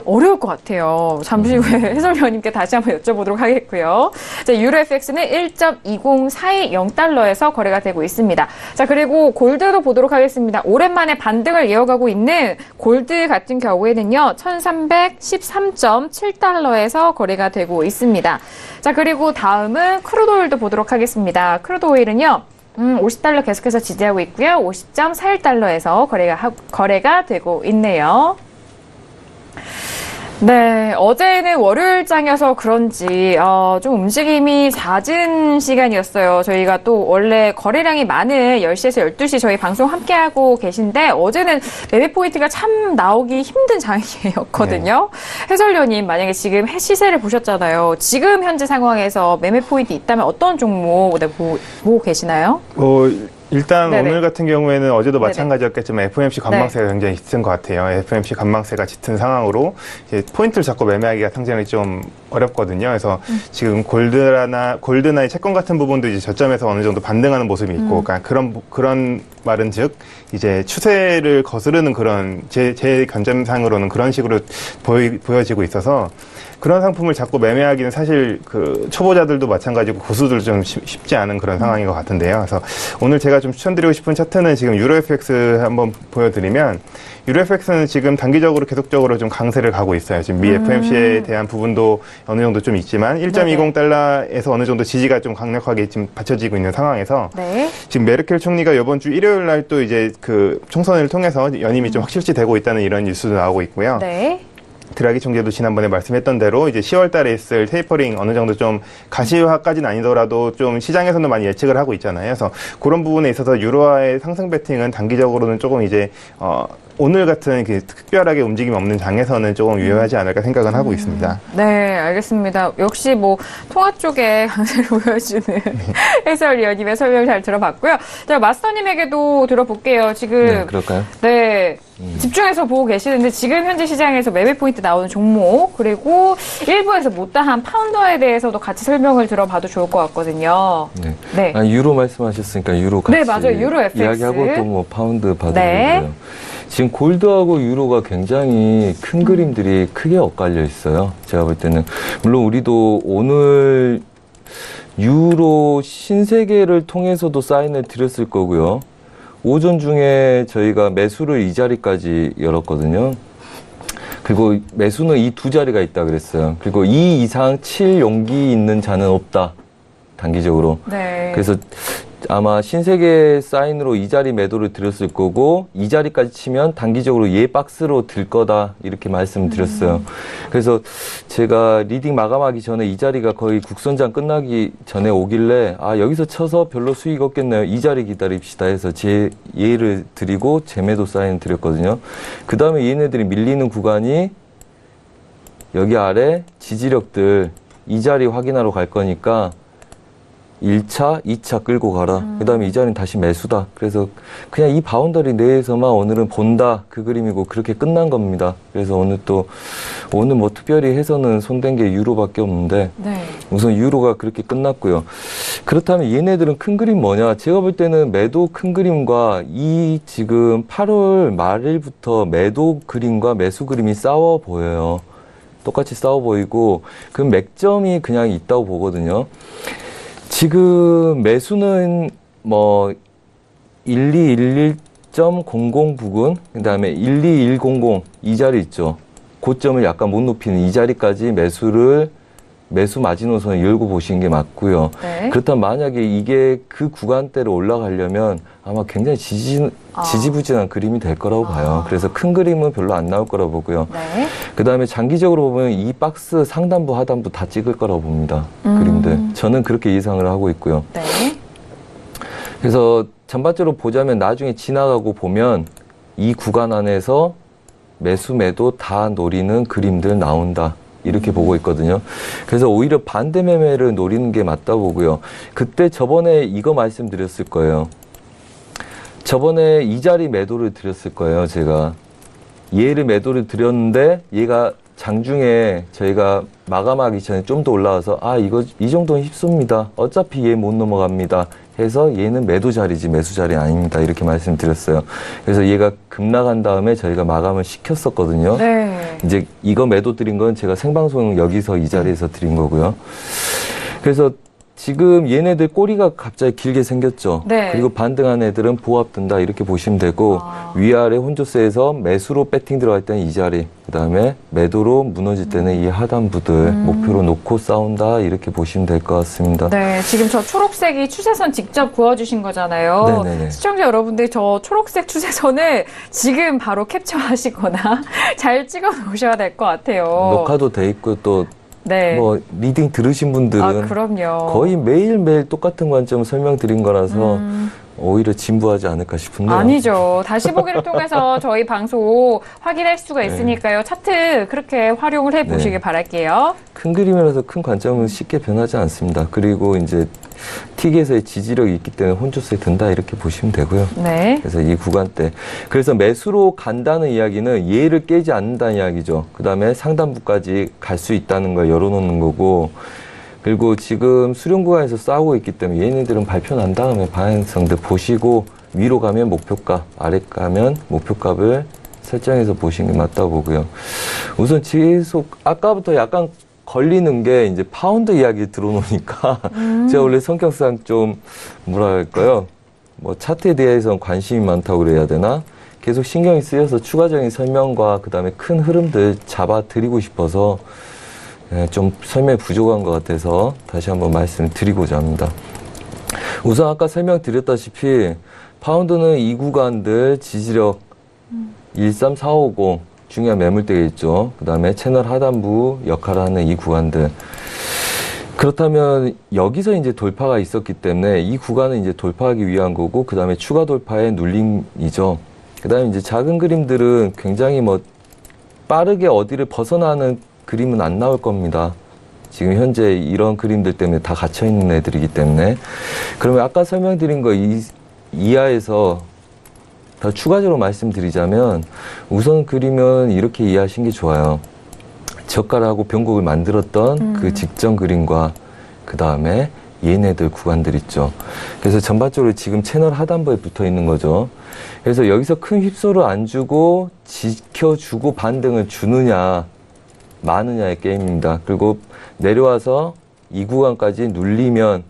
어려울 것 같아요. 잠시 후에 해설위원님께 다시 한번 여쭤보도록 하겠고요. 자, 유로 FX는 1.20420달러에서 거래가 되고 있습니다. 자, 그리고 골드도 보도록 하겠습니다. 오랜만에 반등을 이어가고 있는 골드 같은 경우에는요, 1313.7달러에서 거래가 되고 있습니다. 자, 그리고 다음은 크루드 오일도 보도록 하겠습니다. 크루드 오일은요, 50달러 계속해서 지지하고 있고요. 50.41달러에서 거래가 되고 있네요. 네, 어제는 월요일장이어서 그런지 좀 움직임이 잦은 시간이었어요. 저희가 또 원래 거래량이 많은 10시에서 12시 저희 방송 함께하고 계신데 어제는 매매 포인트가 참 나오기 힘든 장이었거든요. 네. 해설위원님, 만약에 지금 시세를 보셨잖아요. 지금 현재 상황에서 매매 포인트 있다면 어떤 종목 보고 계시나요? 일단 네네. 오늘 같은 경우에는 어제도 마찬가지였겠지만 FOMC 관망세가 네. 굉장히 짙은 것 같아요. FOMC 관망세가 짙은 상황으로 이제 포인트를 잡고 매매하기가 상당히 좀 어렵거든요. 그래서 지금 골드나 채권 같은 부분도 이제 저점에서 어느 정도 반등하는 모습이 있고, 그러니까 그런 말은 즉 이제 추세를 거스르는 그런 제 견점상으로는 그런 식으로 보여지고 있어서. 그런 상품을 자꾸 매매하기는 사실 그 초보자들도 마찬가지고 고수들도 좀 쉽지 않은 그런 상황인 것 같은데요. 그래서 오늘 제가 좀 추천드리고 싶은 차트는 지금 유로FX 한번 보여드리면 유로FX는 지금 단기적으로 계속적으로 좀 강세를 가고 있어요. 지금 미 FOMC에 대한 부분도 어느 정도 좀 있지만 1.20달러에서 어느 정도 지지가 좀 강력하게 지금 받쳐지고 있는 상황에서 네. 지금 메르켈 총리가 이번 주 일요일 날 또 이제 그 총선을 통해서 연임이 좀 확실시되고 있다는 이런 뉴스도 나오고 있고요. 네. 드라기 총재도 지난번에 말씀했던 대로 이제 10월 달에 있을 테이퍼링 어느 정도 좀 가시화까지는 아니더라도 좀 시장에서는 많이 예측을 하고 있잖아요. 그래서 그런 부분에 있어서 유로화의 상승 배팅은 단기적으로는 조금 이제 오늘 같은 특별하게 움직임 없는 장에서는 조금 유효하지 않을까 생각은 하고 있습니다. 네, 알겠습니다. 역시 통화 쪽에 강세를 보여주는 해설위원님의 설명 잘 들어봤고요. 자, 마스터님에게도 들어볼게요. 지금 네, 그럴까요? 네. 집중해서 보고 계시는데 지금 현재 시장에서 매매 포인트 나오는 종목 그리고 일부에서 못다한 파운더에 대해서도 같이 설명을 들어봐도 좋을 것 같거든요. 네. 네. 유로 말씀하셨으니까 유로 같이 네, 맞아요. 유로 FX 이야기하고 또 파운드 받으려고요. 네. 지금 골드하고 유로가 굉장히 큰 그림들이 크게 엇갈려 있어요. 제가 볼 때는 물론 우리도 오늘 유로 신세계를 통해서도 사인을 드렸을 거고요. 오전 중에 저희가 매수를 이 자리까지 열었거든요. 그리고 매수는 이 두 자리가 있다 그랬어요. 그리고 2 이상 칠 용기 있는 자는 없다. 단기적으로. 네. 그래서 아마 신세계 사인으로 이 자리 매도를 드렸을 거고 이 자리까지 치면 단기적으로 얘 박스로 들 거다 이렇게 말씀드렸어요. 그래서 제가 리딩 마감하기 전에 이 자리가 거의 국선장 끝나기 전에 오길래 여기서 쳐서 별로 수익 없겠네요. 이 자리 기다립시다 해서 제 예를 드리고 재매도 사인 드렸거든요. 그 다음에 얘네들이 밀리는 구간이 여기 아래 지지력들 이 자리 확인하러 갈 거니까 1차, 2차 끌고 가라. 그 다음에 이 자리는 다시 매수다. 그래서 그냥 이 바운더리 내에서만 오늘은 본다. 그 그림이고 그렇게 끝난 겁니다. 그래서 오늘 특별히 해서는 손댄 게 유로밖에 없는데 네. 우선 유로가 그렇게 끝났고요. 그렇다면 얘네들은 큰 그림 뭐냐? 제가 볼 때는 매도 큰 그림과 이 지금 8월 말일부터 매도 그림과 매수 그림이 싸워 보여요. 똑같이 싸워 보이고 그 맥점이 그냥 있다고 보거든요. 지금 매수는 1211.00 부근, 그 다음에 12100 이 자리 있죠. 고점을 약간 못 높이는 이 자리까지 매수 마지노선을 열고 보시는 게 맞고요. 네. 그렇다면 만약에 이게 그 구간대로 올라가려면 아마 굉장히 지지부진한 그림이 될 거라고 봐요. 그래서 큰 그림은 별로 안 나올 거라고 보고요. 네. 그 다음에 장기적으로 보면 이 박스 상단부 하단부 다 찍을 거라고 봅니다. 그림들. 저는 그렇게 예상을 하고 있고요. 네. 그래서 전반적으로 보자면 나중에 지나가고 보면 이 구간 안에서 매수 매도 다 노리는 그림들 나온다. 이렇게 보고 있거든요. 그래서 오히려 반대 매매를 노리는 게 맞다 보고요. 그때 저번에 이거 말씀드렸을 거예요. 저번에 이 자리 매도를 드렸을 거예요. 제가 얘를 매도를 드렸는데 얘가 장중에 저희가 마감하기 전에 좀 더 올라와서 이 정도는 휩습니다. 어차피 얘 못 넘어갑니다. 해서 얘는 매도 자리지 매수 자리 아닙니다. 이렇게 말씀드렸어요. 그래서 얘가 급락한 다음에 저희가 마감을 시켰었거든요. 네. 이제 이거 매도 드린 건 제가 생방송 여기서 이 자리에서 드린 거고요. 그래서 지금 얘네들 꼬리가 갑자기 길게 생겼죠. 네. 그리고 반등한 애들은 보합 든다 이렇게 보시면 되고 위아래 혼조세에서 매수로 배팅 들어갈 때는 이 자리, 그다음에 매도로 무너질 때는 이 하단부들 목표로 놓고 싸운다 이렇게 보시면 될 것 같습니다. 네, 지금 저 초록색이 추세선 직접 그어주신 거잖아요. 네네네. 시청자 여러분들 저 초록색 추세선을 지금 바로 캡처하시거나 잘 찍어 놓으셔야 될 것 같아요. 녹화도 돼 있고 또 네. 뭐 리딩 들으신 분들은 그럼요. 거의 매일매일 똑같은 관점 설명드린 거라서 오히려 진부하지 않을까 싶은데요. 아니죠. 다시 보기를 통해서 저희 방송 확인할 수가 있으니까요. 차트 그렇게 활용을 해보시길 네. 바랄게요. 큰 그림이라서 큰 관점은 쉽게 변하지 않습니다. 그리고 이제 틱에서의 지지력이 있기 때문에 혼조세 든다 이렇게 보시면 되고요. 네. 그래서 이 구간대. 그래서 매수로 간다는 이야기는 얘를 깨지 않는다는 이야기죠. 그 다음에 상단부까지 갈 수 있다는 걸 열어놓는 거고, 그리고 지금 수렴 구간에서 싸우고 있기 때문에 얘네들은 발표 난 다음에 방향성들 보시고 위로 가면 목표값, 아래 가면 목표값을 설정해서 보시는 게 맞다고 보고요. 우선 계속 아까부터 약간 걸리는 게 이제 파운드 이야기 들어놓으니까 제가 원래 성격상 좀 뭐랄까요, 뭐 차트에 대해서는 관심이 많다고 그래야 되나, 계속 신경이 쓰여서 추가적인 설명과 그 다음에 큰 흐름들 잡아 드리고 싶어서 좀 설명이 부족한 것 같아서 다시 한번 말씀을 드리고자 합니다. 우선 아까 설명드렸다시피 파운드는 이 구간들 지지력 13450 중요한 매물대가 있죠. 그 다음에 채널 하단부 역할을 하는 이 구간들. 그렇다면 여기서 이제 돌파가 있었기 때문에 이 구간은 이제 돌파하기 위한 거고, 그 다음에 추가 돌파의 눌림이죠. 그 다음에 이제 작은 그림들은 굉장히 뭐 빠르게 어디를 벗어나는 그림은 안 나올 겁니다. 지금 현재 이런 그림들 때문에 다 갇혀있는 애들이기 때문에. 그러면 아까 설명드린 거 이하에서 더 추가적으로 말씀드리자면, 우선 그림은 이렇게 이해하시는 게 좋아요. 저가하고 변곡을 만들었던 그 직전 그림과 그 다음에 얘네들 구간들 있죠. 그래서 전반적으로 지금 채널 하단부에 붙어 있는 거죠. 그래서 여기서 큰 휩소를 안 주고 지켜주고 반등을 주느냐 마느냐의 게임입니다. 그리고 내려와서 이 구간까지 눌리면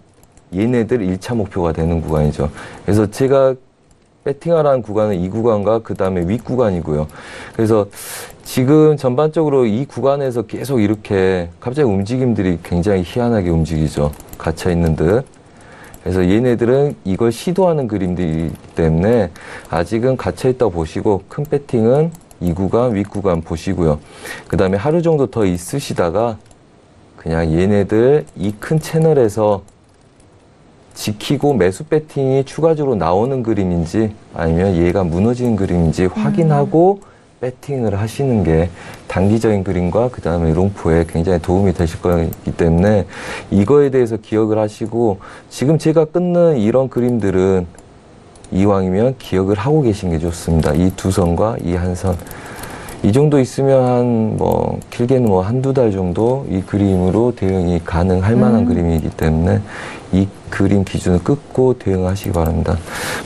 얘네들 1차 목표가 되는 구간이죠. 그래서 제가 배팅하라는 구간은 이 구간과 그 다음에 윗 구간이고요. 그래서 지금 전반적으로 이 구간에서 계속 이렇게 갑자기 움직임들이 굉장히 희한하게 움직이죠. 갇혀있는 듯. 그래서 얘네들은 이걸 시도하는 그림들이기 때문에 아직은 갇혀있다 보시고, 큰 배팅은 이 구간, 윗 구간 보시고요. 그 다음에 하루 정도 더 있으시다가 그냥 얘네들 이 큰 채널에서 지키고 매수 배팅이 추가적으로 나오는 그림인지 아니면 얘가 무너지는 그림인지 확인하고 배팅을 하시는 게 단기적인 그림과 그 다음에 롱포에 굉장히 도움이 되실 거기 때문에 이거에 대해서 기억을 하시고, 지금 제가 끊는 이런 그림들은 이왕이면 기억을 하고 계신 게 좋습니다. 이 두 선과 이 한 선. 이 정도 있으면 뭐 길게는 뭐 한두 달 정도 이 그림으로 대응이 가능할 만한 그림이기 때문에 이 그림 기준을 끊고 대응하시기 바랍니다.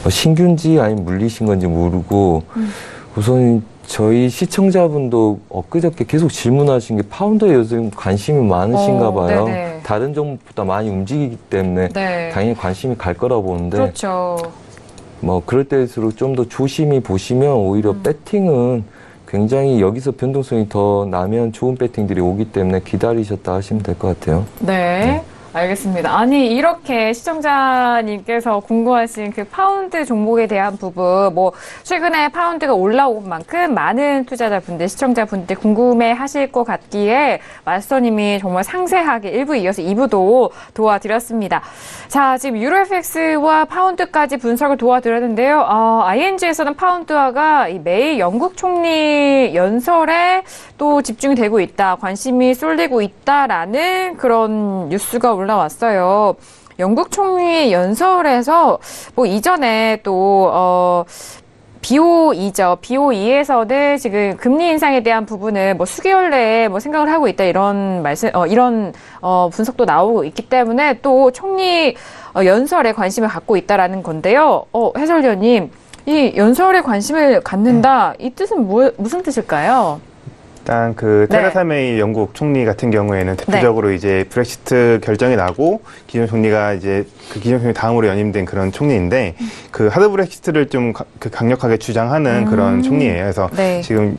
뭐 신규인지 아니면 물리신 건지 모르고 우선 저희 시청자분도 엊그저께 계속 질문하신 게 파운드에 요즘 관심이 많으신가 봐요. 네네. 다른 종목보다 많이 움직이기 때문에 네. 당연히 관심이 갈 거라 보는데, 그렇죠. 뭐 그럴 때일수록 좀 더 조심히 보시면 오히려 배팅은 굉장히 여기서 변동성이 더 나면 좋은 배팅들이 오기 때문에 기다리셨다 하시면 될 것 같아요. 네. 알겠습니다. 아니, 이렇게 시청자님께서 궁금하신 그 파운드 종목에 대한 부분, 뭐, 최근에 파운드가 올라온 만큼 많은 투자자분들, 시청자분들 궁금해 하실 것 같기에 마스터님이 정말 상세하게 1부 이어서 2부도 도와드렸습니다. 자, 지금 유로FX와 파운드까지 분석을 도와드렸는데요. ING에서는 파운드화가 매일 영국 총리 연설에 또 집중이 되고 있다, 관심이 쏠리고 있다라는 그런 뉴스가 올라왔어요. 영국 총리 연설에서 뭐 이전에 또 BOE죠. BOE에서는 지금 금리 인상에 대한 부분을 뭐 수개월 내에 뭐 생각을 하고 있다 이런 분석도 나오고 있기 때문에 또 총리 연설에 관심을 갖고 있다라는 건데요. 해설위원님, 이 연설에 관심을 갖는다 이 뜻은 무슨 뜻일까요? 일단 그 테레사 메이 영국 총리 같은 경우에는 대표적으로 이제 브렉시트 결정이 나고 기존 총리가 이제 그 기존 총리 다음으로 연임된 그런 총리인데 그 하드 브렉시트를 좀 강력하게 주장하는 그런 총리예요. 그래서 지금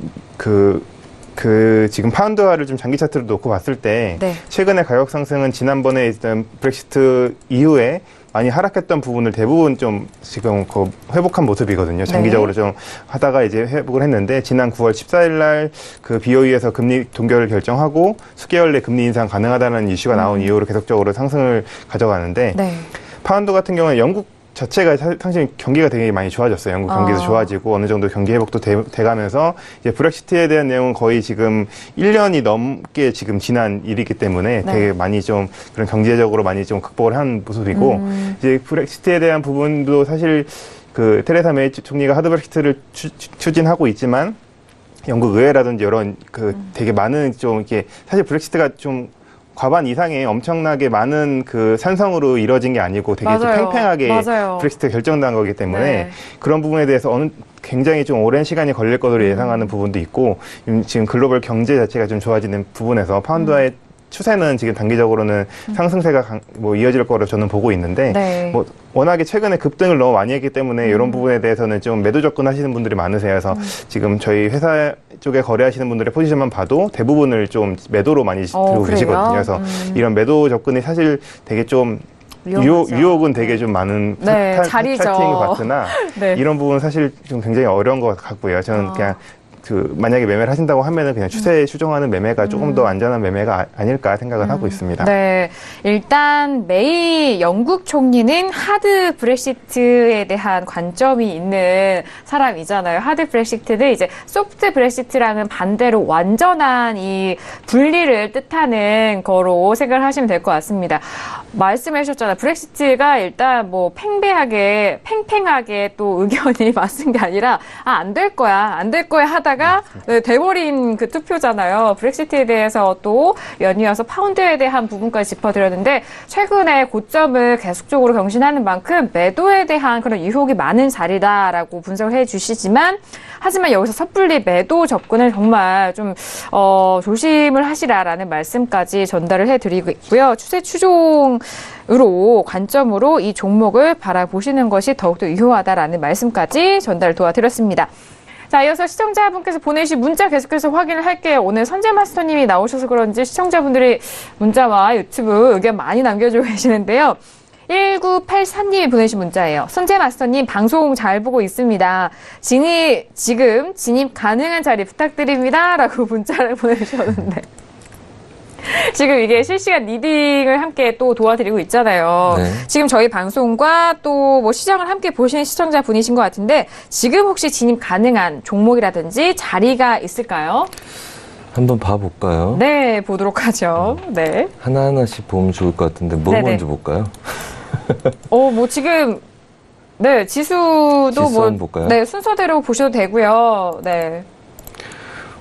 지금 파운드화를 좀 장기 차트로 놓고 봤을 때 최근의 가격 상승은 지난번에 있던 브렉시트 이후에 많이 하락했던 부분을 대부분 좀 지금 회복한 모습이거든요. 장기적으로 좀 하다가 이제 회복을 했는데 지난 9월 14일 날 그 BOE에서 금리 동결을 결정하고 수개월 내 금리 인상 가능하다는 이슈가 나온 이후로 계속적으로 상승을 가져가는데 파운드 같은 경우는 영국 자체가 사실 경기가 되게 많이 좋아졌어요. 영국 경기도 좋아지고 어느 정도 경기 회복도 돼가면서 이제 브렉시트에 대한 내용은 거의 지금 1년이 넘게 지금 지난 일이기 때문에 되게 많이 좀 그런 경제적으로 많이 좀 극복을 한 모습이고 이제 브렉시트에 대한 부분도 사실 그 테레사 메이 총리가 하드 브렉시트를 추진하고 있지만 영국 의회라든지 이런 그 되게 많은 좀 이렇게 사실 브렉시트가 좀 과반 이상의 엄청나게 많은 그 산성으로 이루어진 게 아니고 되게 좀 팽팽하게 브렉시트가 결정된 거기 때문에 그런 부분에 대해서 굉장히 좀 오랜 시간이 걸릴 것으로 예상하는 부분도 있고 지금 글로벌 경제 자체가 좀 좋아지는 부분에서 파운드화의 추세는 지금 단기적으로는 상승세가 이어질 거로 저는 보고 있는데 뭐 워낙에 최근에 급등을 너무 많이 했기 때문에 이런 부분에 대해서는 좀 매도 접근하시는 분들이 많으세요. 그래서 지금 저희 회사 쪽에 거래하시는 분들의 포지션만 봐도 대부분을 좀 매도로 많이 들고 계시거든요. 그래서 이런 매도 접근이 사실 되게 좀 유혹은 되게 좀 많은 차팅 파트나 이런 부분은 사실 좀 굉장히 어려운 것 같고요. 저는 그냥 만약에 매매를 하신다고 하면은 그냥 추세에 추종하는 매매가 조금 더 안전한 매매가 아닐까 생각을 하고 있습니다. 네. 일단 메이 영국 총리는 하드 브렉시트에 대한 관점이 있는 사람이잖아요. 하드 브렉시트는 이제 소프트 브렉시트랑은 반대로 완전한 이 분리를 뜻하는 거로 생각을 하시면 될 것 같습니다. 말씀해 주셨잖아요. 브렉시트가 일단 뭐 팽팽하게 또 의견이 맞은 게 아니라 안 될 거야 하다가 돼버린 그 투표잖아요. 브렉시트에 대해서 또 연이어서 파운드에 대한 부분까지 짚어드렸는데 최근에 고점을 계속적으로 경신하는 만큼 매도에 대한 그런 유혹이 많은 자리다라고 분석을 해주시지만 하지만 여기서 섣불리 매도 접근을 정말 좀 조심을 하시라라는 말씀까지 전달을 해드리고 있고요. 추세 추종으로 관점으로 이 종목을 바라보시는 것이 더욱더 유효하다라는 말씀까지 전달을 도와드렸습니다. 자, 이어서 시청자분께서 보내주신 문자 계속해서 확인을 할게요. 오늘 선재 마스터님이 나오셔서 그런지 시청자분들이 문자와 유튜브 의견 많이 남겨주고 계시는데요. 1984님이 보내신 문자예요. 선재 마스터님 방송 잘 보고 있습니다. 지금 진입 가능한 자리 부탁드립니다. 라고 문자를 보내주셨는데. 지금 이게 실시간 리딩을 함께 또 도와드리고 있잖아요. 지금 저희 방송과 또 뭐 시장을 함께 보시는 시청자분이신 것 같은데 지금 혹시 진입 가능한 종목이라든지 자리가 있을까요? 한번 봐볼까요? 네, 보도록 하죠. 네. 하나하나씩 보면 좋을 것 같은데 뭐 먼저 볼까요? 뭐 지금 지수도 한번 볼까요? 순서대로 보셔도 되고요. 네.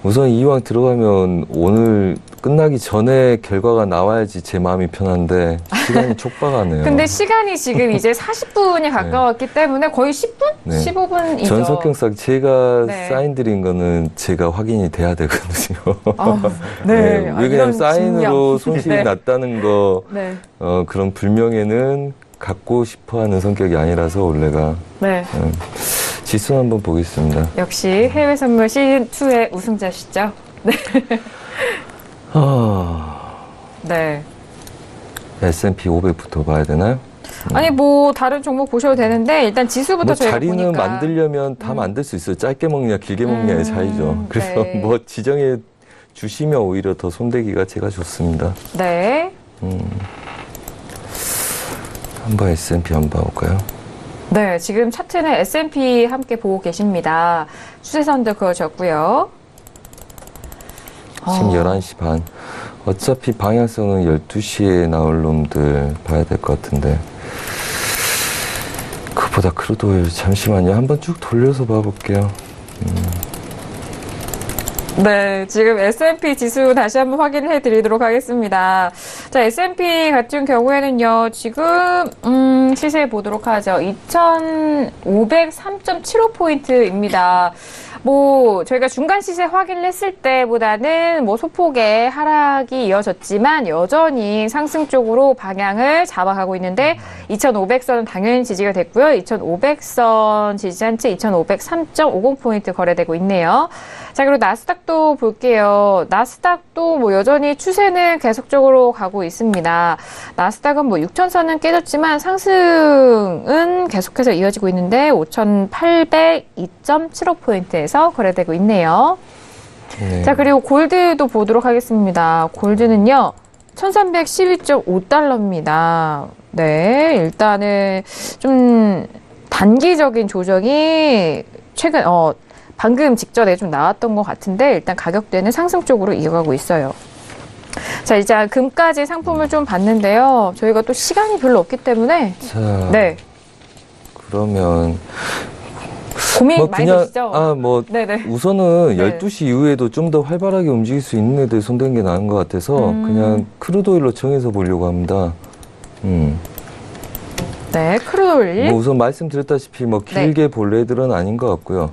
우선 이왕 들어가면 오늘 끝나기 전에 결과가 나와야지 제 마음이 편한데 시간이 촉박하네요. 근데 시간이 지금 이제 40분이 가까웠기 때문에 거의 10분? 15분이죠. 전 성격상 제가 사인드린 거는 제가 확인이 돼야 되거든요. 왜냐면 사인으로 손실이 났다는 거 그런 불명예는 갖고 싶어하는 성격이 아니라서 원래가. 지수 한번 보겠습니다. 역시 해외 선물 시즌2의 우승자시죠? 네. S&P 500부터 봐야 되나요? 아니 뭐 다른 종목 보셔도 되는데 일단 지수부터 저희가 자리는 보니까 만들려면 다 만들 수 있어요. 짧게 먹냐 길게 먹냐의 차이죠. 그래서 뭐 지정해 주시면 오히려 더 손대기가 제가 좋습니다. 네. 한번 S&P 한번 봐볼까요? 네, 지금 차트는 S&P 함께 보고 계십니다. 추세선도 그어졌고요. 지금 11시 반. 어차피 방향성은 12시에 나올 놈들 봐야 될 것 같은데. 그 무엇보다 크루드 잠시만요. 한번 쭉 돌려서 봐볼게요. 네, 지금 S&P 지수 다시 한번 확인을 해드리도록 하겠습니다. 자, S&P 같은 경우에는요, 지금 시세 보도록 하죠. 2,503.75포인트입니다. 뭐 저희가 중간 시세 확인을 했을 때보다는 뭐 소폭의 하락이 이어졌지만 여전히 상승 쪽으로 방향을 잡아가고 있는데 2,500선은 당연히 지지가 됐고요. 2,500선 지지한 채 2,503.50포인트 거래되고 있네요. 자, 그리고 나스닥도 볼게요. 나스닥도 뭐 여전히 추세는 계속적으로 가고 있습니다. 나스닥은 뭐 6,000선은 깨졌지만 상승은 계속해서 이어지고 있는데 5,802.75포인트에서 거래되고 있네요. 네. 자, 그리고 골드도 보도록 하겠습니다. 골드는요, 1,312.5달러입니다. 네, 일단은 좀 단기적인 조정이 최근, 방금 직전에 좀 나왔던 것 같은데 일단 가격대는 상승 쪽으로 이어가고 있어요. 자, 이제 금까지 상품을 좀 봤는데요. 저희가 또 시간이 별로 없기 때문에 자, 네, 그러면 고민 뭐 많이 그냥 되시죠? 네네. 우선은 네. 12시 이후에도 좀 더 활발하게 움직일 수 있는 애들 손댄 게 나은 것 같아서 그냥 크루드 오일로 정해서 보려고 합니다. 네, 크루드. 뭐 우선 말씀드렸다시피 뭐 길게 볼 애들은 아닌 것 같고요.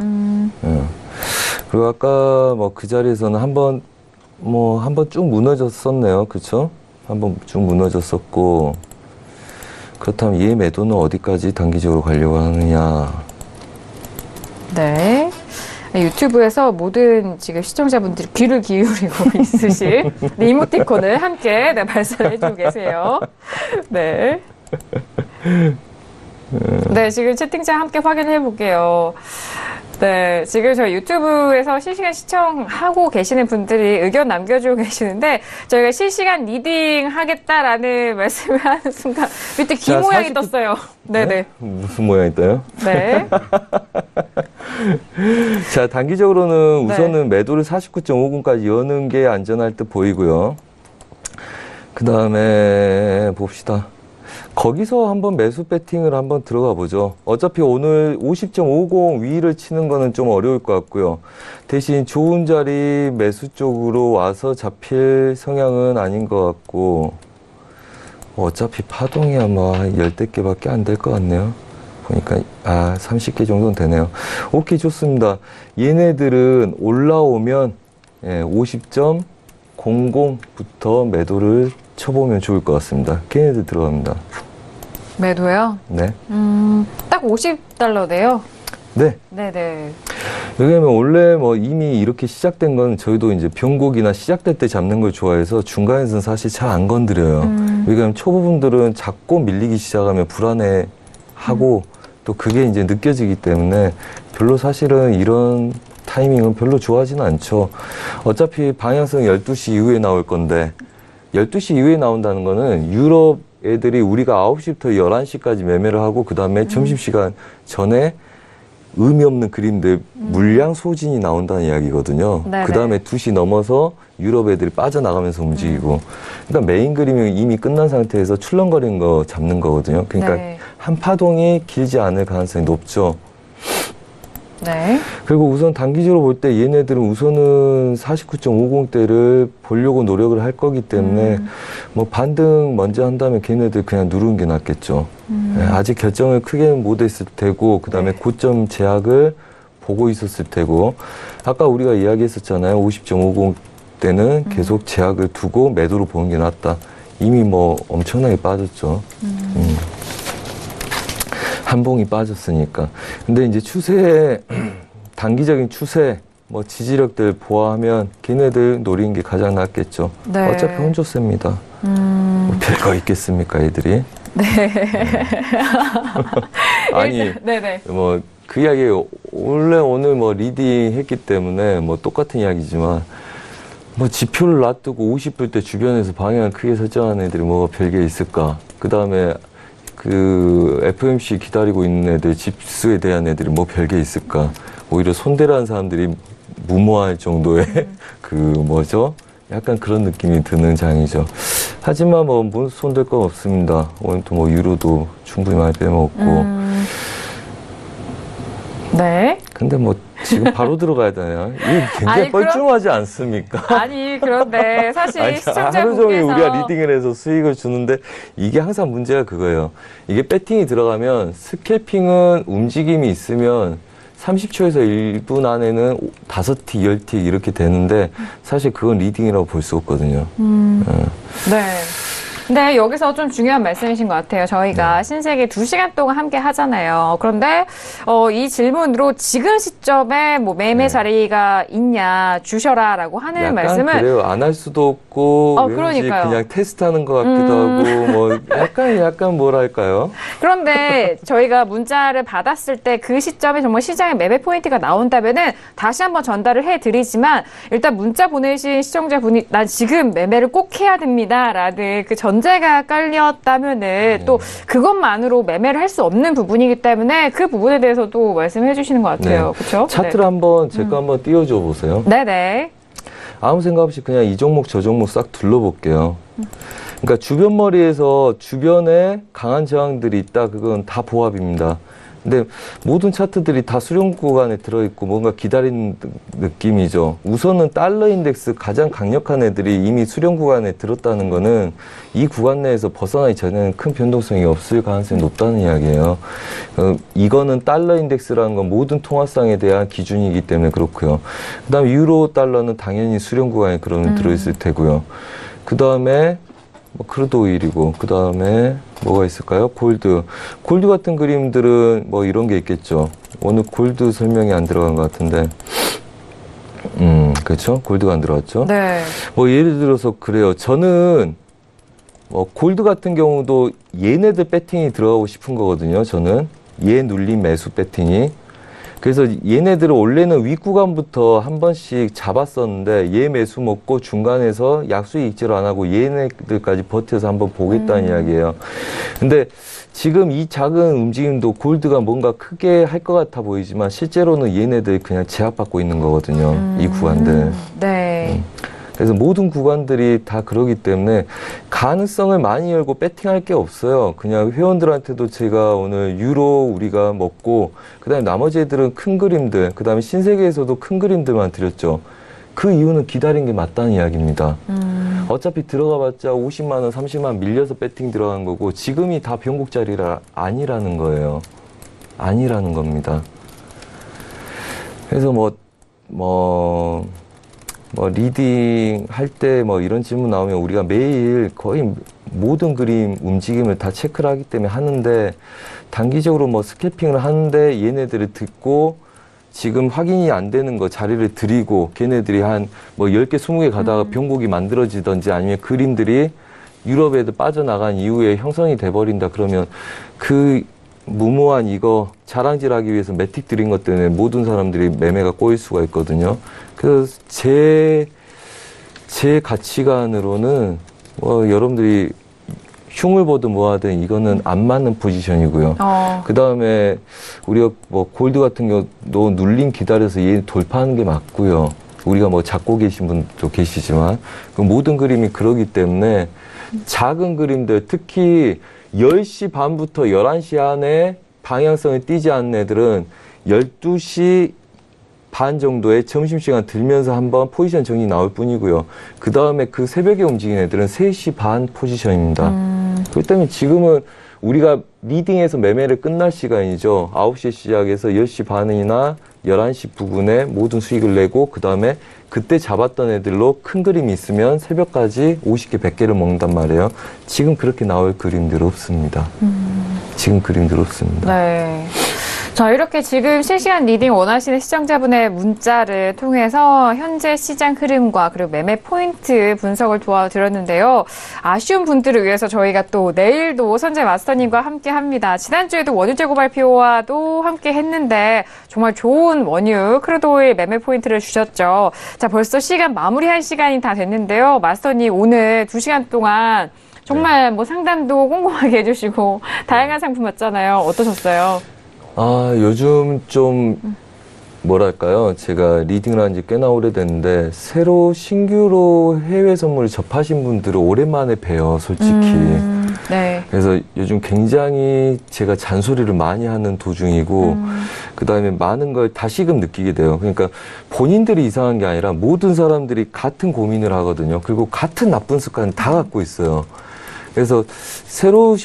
그리고 아까 뭐 그 자리에서는 한번 쭉 무너졌었네요. 그쵸? 한번 쭉 무너졌었고, 그렇다면 얘 매도는 어디까지 단기적으로 가려고 하느냐. 네. 유튜브에서 모든 지금 시청자분들이 귀를 기울이고 있으실 이모티콘을 함께 발사를 해주고 계세요. 네. 네, 지금 채팅창 함께 확인해 볼게요. 네, 지금 저희 유튜브에서 실시간 시청하고 계시는 분들이 의견 남겨주고 계시는데 저희가 실시간 리딩 하겠다라는 말씀을 하는 순간 밑에 귀 자, 모양이 49... 떴어요. 네네. 네? 무슨 모양이 떠요? 네. 자, 단기적으로는 네. 우선은 매도를 49.50까지 여는 게 안전할 듯 보이고요. 그 다음에 봅시다. 거기서 한번 매수 배팅을 한번 들어가 보죠. 어차피 오늘 50.50 위를 치는 거는 좀 어려울 것 같고요. 대신 좋은 자리 매수 쪽으로 와서 잡힐 성향은 아닌 것 같고, 어차피 파동이 아마 10대 개밖에 안 될 것 같네요. 보니까 30개 정도는 되네요. 오케이, 좋습니다. 얘네들은 올라오면 50.00부터 매도를 쳐보면 좋을 것 같습니다. 걔네들 들어갑니다. 매도요? 네. 딱 $50네요. 네. 네네. 왜냐면 원래 뭐 이미 이렇게 시작된 건 저희도 이제 변곡이나 시작될 때 잡는 걸 좋아해서 중간에서는 사실 잘 안 건드려요. 왜냐면 초보분들은 잡고 밀리기 시작하면 불안해하고 또 그게 이제 느껴지기 때문에 별로 사실은 이런 타이밍은 별로 좋아하지는 않죠. 어차피 방향성은 12시 이후에 나올 건데 12시 이후에 나온다는 거는 유럽 애들이 우리가 9시부터 11시까지 매매를 하고 그 다음에 점심시간 전에 의미 없는 그림들 물량 소진이 나온다는 이야기거든요. 그 다음에 2시 넘어서 유럽 애들이 빠져나가면서 움직이고 그러니까 메인 그림이 이미 끝난 상태에서 출렁거리는 거 잡는 거거든요. 그러니까 한 파동이 길지 않을 가능성이 높죠. 네. 그리고 우선 단기적으로 볼 때 얘네들은 우선은 49.50대를 보려고 노력을 할 거기 때문에 뭐 반등 먼저 한다면 걔네들 그냥 누르는 게 낫겠죠. 아직 결정을 크게는 못 했을 테고 그 다음에 고점 제약을 보고 있었을 테고 아까 우리가 이야기했었잖아요. 50.50대는 계속 제약을 두고 매도로 보는 게 낫다. 이미 뭐 엄청나게 빠졌죠. 한 봉이 빠졌으니까. 근데 이제 추세, 단기적인 추세, 뭐 지지력들 보아하면 걔네들 노리는 게 가장 낫겠죠. 네. 어차피 혼조세입니다. 뭐 별거 있겠습니까, 애들이? 네. 아니, 네네. 뭐 그 이야기 원래 오늘 뭐 리딩 했기 때문에 뭐 똑같은 이야기지만 뭐 지표를 놔두고 50불 때 주변에서 방향을 크게 설정하는 애들이 뭐가 별게 있을까? 그 다음에 그 FOMC 기다리고 있는 애들 집수에 대한 애들이 뭐 별게 있을까? 오히려 손대라는 사람들이 무모할 정도의 그 뭐죠? 약간 그런 느낌이 드는 장이죠. 하지만 뭐 손댈 건 없습니다. 오늘 또 뭐 유로도 충분히 많이 빼먹었고 네. 근데 뭐 지금 바로 들어가야 되나요? 이게 굉장히 아니, 뻘쭘하지 않습니까? 아니, 그런데 사실 아니, 하루 종일 우리가 리딩을 해서 수익을 주는데 이게 항상 문제가 그거예요. 이게 배팅이 들어가면 스캘핑은 움직임이 있으면 30초에서 1분 안에는 5티, 10티 이렇게 되는데 사실 그건 리딩이라고 볼 수 없거든요. 네. 네, 여기서 좀 중요한 말씀이신 것 같아요. 저희가 네. 신세계 2시간 동안 함께 하잖아요. 그런데 이 질문으로 지금 시점에 뭐 매매 자리가 있냐 주셔라라고 하는 약간 말씀은 그래요. 안 할 수도 없고 왠지 그러니까요. 그냥 테스트하는 것 같기도 하고 뭐 약간 뭐랄까요? 그런데 저희가 문자를 받았을 때 그 시점에 정말 시장에 매매 포인트가 나온다면은 다시 한번 전달을 해드리지만 일단 문자 보내신 시청자분이 난 지금 매매를 꼭 해야 됩니다라는 그 전제가 깔렸다면은 또 그것만으로 매매를 할 수 없는 부분이기 때문에 그 부분에 대해서도 말씀해 주시는 것 같아요. 네. 그렇죠? 차트를 한번 제 거 한번 띄워줘 보세요. 네네. 아무 생각 없이 그냥 이 종목 저 종목 싹 둘러볼게요. 그러니까 주변 머리에서 주변에 강한 저항들이 있다. 그건 다 보합입니다. 근데 모든 차트들이 다 수렴 구간에 들어있고 뭔가 기다리는 느낌이죠. 우선은 달러 인덱스 가장 강력한 애들이 이미 수렴 구간에 들었다는 거는 이 구간 내에서 벗어나기 전에는 큰 변동성이 없을 가능성이 높다는 이야기예요. 이거는 달러 인덱스라는 건 모든 통화상에 대한 기준이기 때문에 그렇고요. 그 다음에 유로 달러는 당연히 수렴 구간에 그러면 들어있을 테고요. 그 다음에 뭐 크루드 오일이고 그 다음에 뭐가 있을까요? 골드 같은 그림들은 뭐 이런 게 있겠죠. 오늘 골드 설명이 안 들어간 것 같은데 그렇죠? 골드가 안 들어갔죠. 네. 뭐 예를 들어서 그래요. 저는 뭐 골드 같은 경우도 얘네들 배팅이 들어가고 싶은 거거든요. 저는 얘 눌린 매수 배팅이. 그래서 얘네들을 원래는 윗구간부터 한 번씩 잡았었는데 얘 매수 먹고 중간에서 약수익 익절 안 하고 얘네들까지 버텨서 한번 보겠다는 이야기예요. 근데 지금 이 작은 움직임도 골드가 뭔가 크게 할 것 같아 보이지만 실제로는 얘네들 그냥 제압받고 있는 거거든요. 이 구간들. 네. 그래서 모든 구간들이 다 그러기 때문에 가능성을 많이 열고 배팅할 게 없어요. 그냥 회원들한테도 제가 오늘 유로 우리가 먹고 그다음에 나머지 애들은 큰 그림들 그다음에 신세계에서도 큰 그림들만 드렸죠. 그 이유는 기다린 게 맞다는 이야기입니다. 어차피 들어가봤자 50만 원, 30만 원 밀려서 배팅 들어간 거고 지금이 다 변곡자리라 아니라는 거예요. 아니라는 겁니다. 그래서 리딩 할 때 뭐 이런 질문 나오면 우리가 매일 거의 모든 그림 움직임을 다 체크를 하기 때문에 하는데 단기적으로 뭐 스캐핑을 하는데 얘네들을 듣고 지금 확인이 안 되는 거 자리를 드리고 걔네들이 한 뭐 10개, 20개 가다가 변곡이 만들어지든지 아니면 그림들이 유럽에 빠져나간 이후에 형성이 돼버린다 그러면 그 무모한 이거 자랑질하기 위해서 매틱 드린 것 때문에 모든 사람들이 매매가 꼬일 수가 있거든요. 그래서 제 가치관으로는 여러분들이 흉을 보든 뭐하든 이거는 안 맞는 포지션이고요. 그 다음에 우리가 뭐 골드 같은 경우도 눌림 기다려서 얘 돌파하는 게 맞고요. 우리가 뭐 잡고 계신 분도 계시지만 그 모든 그림이 그러기 때문에 작은 그림들 특히 10시 반부터 11시 안에 방향성을 띄지 않는 애들은 12시 반 정도에 점심시간 들면서 한번 포지션 정리 나올 뿐이고요. 그 다음에 그 새벽에 움직이는 애들은 3시 반 포지션입니다. 그렇기 때문에 지금은 우리가 리딩에서 매매를 끝날 시간이죠. 9시에 시작해서 10시 반이나 11시 부근에 모든 수익을 내고 그 다음에 그때 잡았던 애들로 큰 그림이 있으면 새벽까지 50개, 100개를 먹는단 말이에요. 지금 그렇게 나올 그림들 없습니다. 지금 그림들 없습니다. 네. 자, 이렇게 지금 실시간 리딩 원하시는 시청자분의 문자를 통해서 현재 시장 흐름과 그리고 매매 포인트 분석을 도와드렸는데요. 아쉬운 분들을 위해서 저희가 또 내일도 선재 마스터님과 함께 합니다. 지난주에도 원유 재고 발표와도 함께 했는데 정말 좋은 원유 크루드 오일 매매 포인트를 주셨죠. 자, 벌써 시간 마무리할 시간이 다 됐는데요. 마스터님 오늘 2시간 동안 정말 뭐 상담도 꼼꼼하게 해주시고 다양한 상품 왔잖아요. 어떠셨어요? 요즘 좀 뭐랄까요? 제가 리딩을 한 지 꽤나 오래됐는데 새로 신규로 해외 선물을 접하신 분들을 오랜만에 봬요, 솔직히. 네. 그래서 요즘 굉장히 제가 잔소리를 많이 하는 도중이고 그다음에 많은 걸 다시금 느끼게 돼요. 그러니까 본인들이 이상한 게 아니라 모든 사람들이 같은 고민을 하거든요. 그리고 같은 나쁜 습관을 다 갖고 있어요. 그래서 새로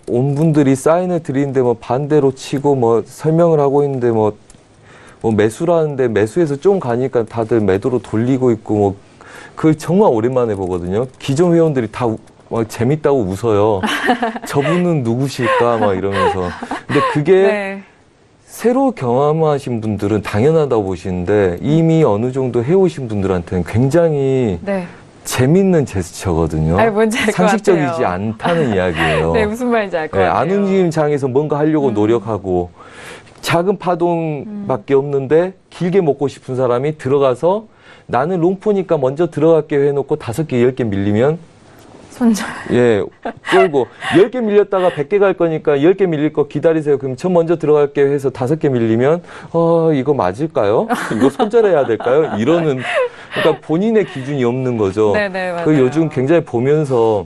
온 분들이 사인을 드리는데 뭐 반대로 치고 뭐 설명을 하고 있는데 뭐 매수라는데 매수해서 좀 가니까 다들 매도로 돌리고 있고 뭐 그걸 정말 오랜만에 보거든요. 기존 회원들이 다 막 재밌다고 웃어요. 저분은 누구실까 막 이러면서. 근데 그게 네. 새로 경험하신 분들은 당연하다고 보시는데 이미 어느 정도 해오신 분들한테는 굉장히 네. 재밌는 제스처거든요. 아니, 뭔지 알 것 상식적이지 같아요. 않다는 이야기예요. 네, 무슨 말인지 알 것 네, 같아요. 안 움직이는 장에서 뭔가 하려고 노력하고 작은 파동밖에 없는데 길게 먹고 싶은 사람이 들어가서 나는 롱포니까 먼저 들어갈게 해놓고 5개, 10개 밀리면 손절. 예, 끌고 10개 밀렸다가 100개 갈 거니까 10개 밀릴 거 기다리세요. 그럼 저 먼저 들어갈게요 해서 5개 밀리면 이거 맞을까요? 이거 손절해야 될까요? 이러는 그러니까 본인의 기준이 없는 거죠. 네네, 맞아요. 그 요즘 굉장히 보면서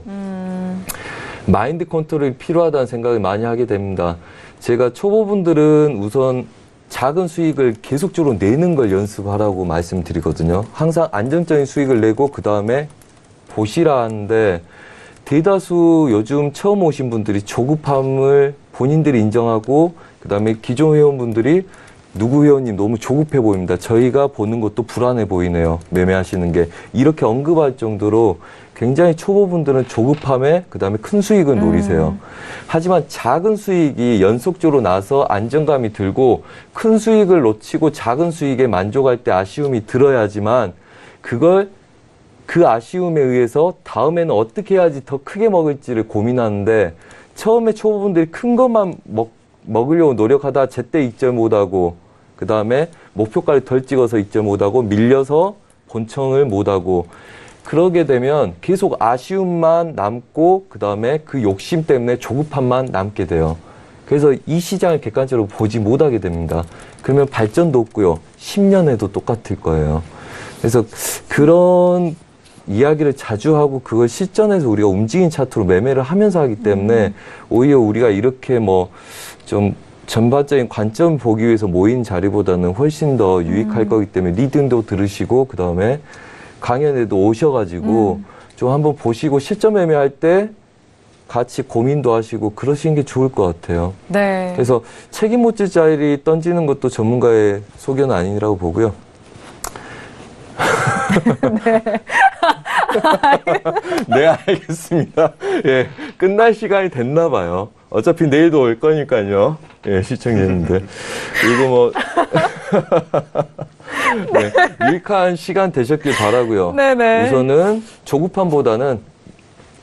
마인드 컨트롤이 필요하다는 생각을 많이 하게 됩니다. 제가 초보분들은 우선 작은 수익을 계속적으로 내는 걸 연습하라고 말씀드리거든요. 항상 안정적인 수익을 내고 그 다음에 보시라 하는데 대다수 요즘 처음 오신 분들이 조급함을 본인들이 인정하고 그 다음에 기존 회원분들이 누구 회원님 너무 조급해 보입니다. 저희가 보는 것도 불안해 보이네요. 매매하시는 게. 이렇게 언급할 정도로 굉장히 초보분들은 조급함에 그 다음에 큰 수익을 노리세요. 하지만 작은 수익이 연속적으로 나서 안정감이 들고 큰 수익을 놓치고 작은 수익에 만족할 때 아쉬움이 들어야지만 그걸 그 아쉬움에 의해서 다음에는 어떻게 해야지 더 크게 먹을지를 고민하는데 처음에 초보분들이 큰 것만 먹으려고 노력하다 제때 익절 못하고 그 다음에 목표가를 덜 찍어서 익절 못하고 밀려서 본청을 못하고 그러게 되면 계속 아쉬움만 남고 그 다음에 그 욕심 때문에 조급함만 남게 돼요. 그래서 이 시장을 객관적으로 보지 못하게 됩니다. 그러면 발전도 없고요. 10년에도 똑같을 거예요. 그래서 그런 이야기를 자주 하고 그걸 실전에서 우리가 움직인 차트로 매매를 하면서 하기 때문에 오히려 우리가 이렇게 뭐 좀 전반적인 관점 보기 위해서 모인 자리보다는 훨씬 더 유익할 거기 때문에 리딩도 들으시고 그 다음에 강연에도 오셔가지고 좀 한번 보시고 실전 매매할 때 같이 고민도 하시고 그러시는 게 좋을 것 같아요. 네. 그래서 책임 못 질 자리 던지는 것도 전문가의 소견은 아니라고 보고요. 네. 네, 알겠습니다. 예, 끝날 시간이 됐나 봐요. 어차피 내일도 올 거니까요. 예, 시청자님들. 그리고 뭐 네, 유익한 시간 되셨길 바라고요. 네네. 우선은 조급함보다는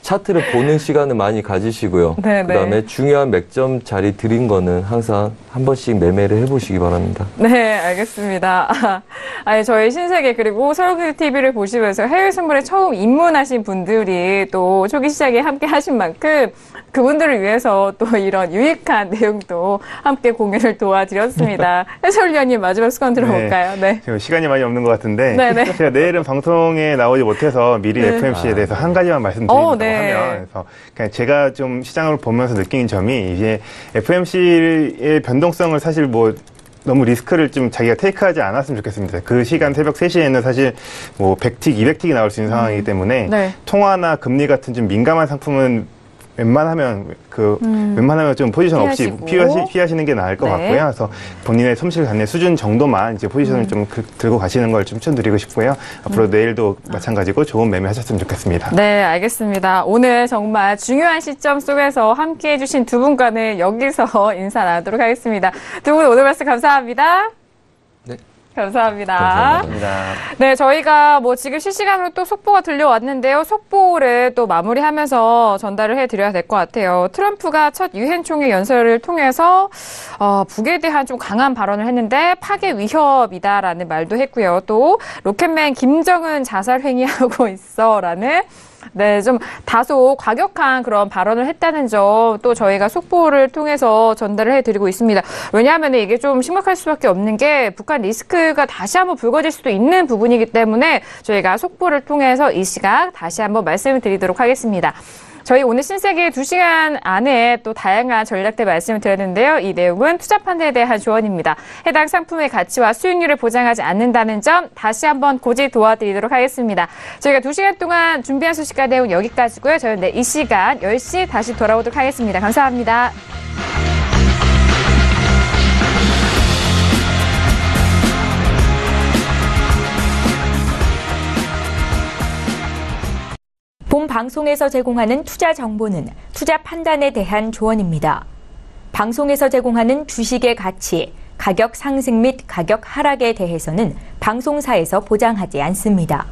차트를 보는 시간을 많이 가지시고요. 네네. 그다음에 중요한 맥점 자리 드린 거는 항상 한 번씩 매매를 해보시기 바랍니다. 네, 알겠습니다. 아니, 저희 신세계 그리고 설국TV를 보시면서 해외 선물에 처음 입문하신 분들이 또 초기 시작에 함께 하신 만큼 그분들을 위해서 또 이런 유익한 내용도 함께 공유를 도와드렸습니다. 해설위원님 마지막 수건 들어볼까요? 네. 지금 시간이 많이 없는 것 같은데 네네. 제가 내일은 방송에 나오지 못해서 미리 네. FMC에 대해서 한 가지만 말씀드린다고 네. 하면 그래서 그냥 제가 좀 시장을 보면서 느낀 점이 이제 FMC의 변동성을 사실 뭐 너무 리스크를 좀 자기가 테이크하지 않았으면 좋겠습니다. 그 시간 새벽 3시에는 사실 뭐 100틱, 200틱이 나올 수 있는 상황이기 때문에 네. 통화나 금리 같은 좀 민감한 상품은 웬만하면 좀 포지션 없이 피하시는 게 나을 것 네. 같고요. 그래서 본인의 솜씨를 갖는 수준 정도만 이제 포지션을 좀 들고 가시는 걸 좀 추천드리고 싶고요. 앞으로 내일도 마찬가지고 좋은 매매 하셨으면 좋겠습니다. 네, 알겠습니다. 오늘 정말 중요한 시점 속에서 함께 해주신 두 분과는 여기서 인사 나누도록 하겠습니다. 두 분 오늘 말씀 감사합니다. 네. 감사합니다. 감사합니다. 네, 저희가 뭐 지금 실시간으로 또 속보가 들려왔는데요. 속보를 또 마무리하면서 전달을 해드려야 될 것 같아요. 트럼프가 첫 유엔 총회 연설을 통해서 북에 대한 좀 강한 발언을 했는데 파괴 위협이다라는 말도 했고요. 또 로켓맨 김정은 자살 행위하고 있어라는 네, 좀 다소 과격한 그런 발언을 했다는 점 또 저희가 속보를 통해서 전달을 해드리고 있습니다. 왜냐하면 이게 좀 심각할 수밖에 없는 게 북한 리스크가 다시 한번 불거질 수도 있는 부분이기 때문에 저희가 속보를 통해서 이 시각 다시 한번 말씀을 드리도록 하겠습니다. 저희 오늘 신세계 2시간 안에 또 다양한 전략들 말씀을 드렸는데요. 이 내용은 투자 판단에 대한 조언입니다. 해당 상품의 가치와 수익률을 보장하지 않는다는 점 다시 한번 고지 도와드리도록 하겠습니다. 저희가 2시간 동안 준비한 소식과 내용 여기까지고요. 저희는 이 시간 10시 다시 돌아오도록 하겠습니다. 감사합니다. 본 방송에서 제공하는 투자 정보는 투자 판단에 대한 조언입니다. 방송에서 제공하는 주식의 가치, 가격 상승 및 가격 하락에 대해서는 방송사에서 보장하지 않습니다.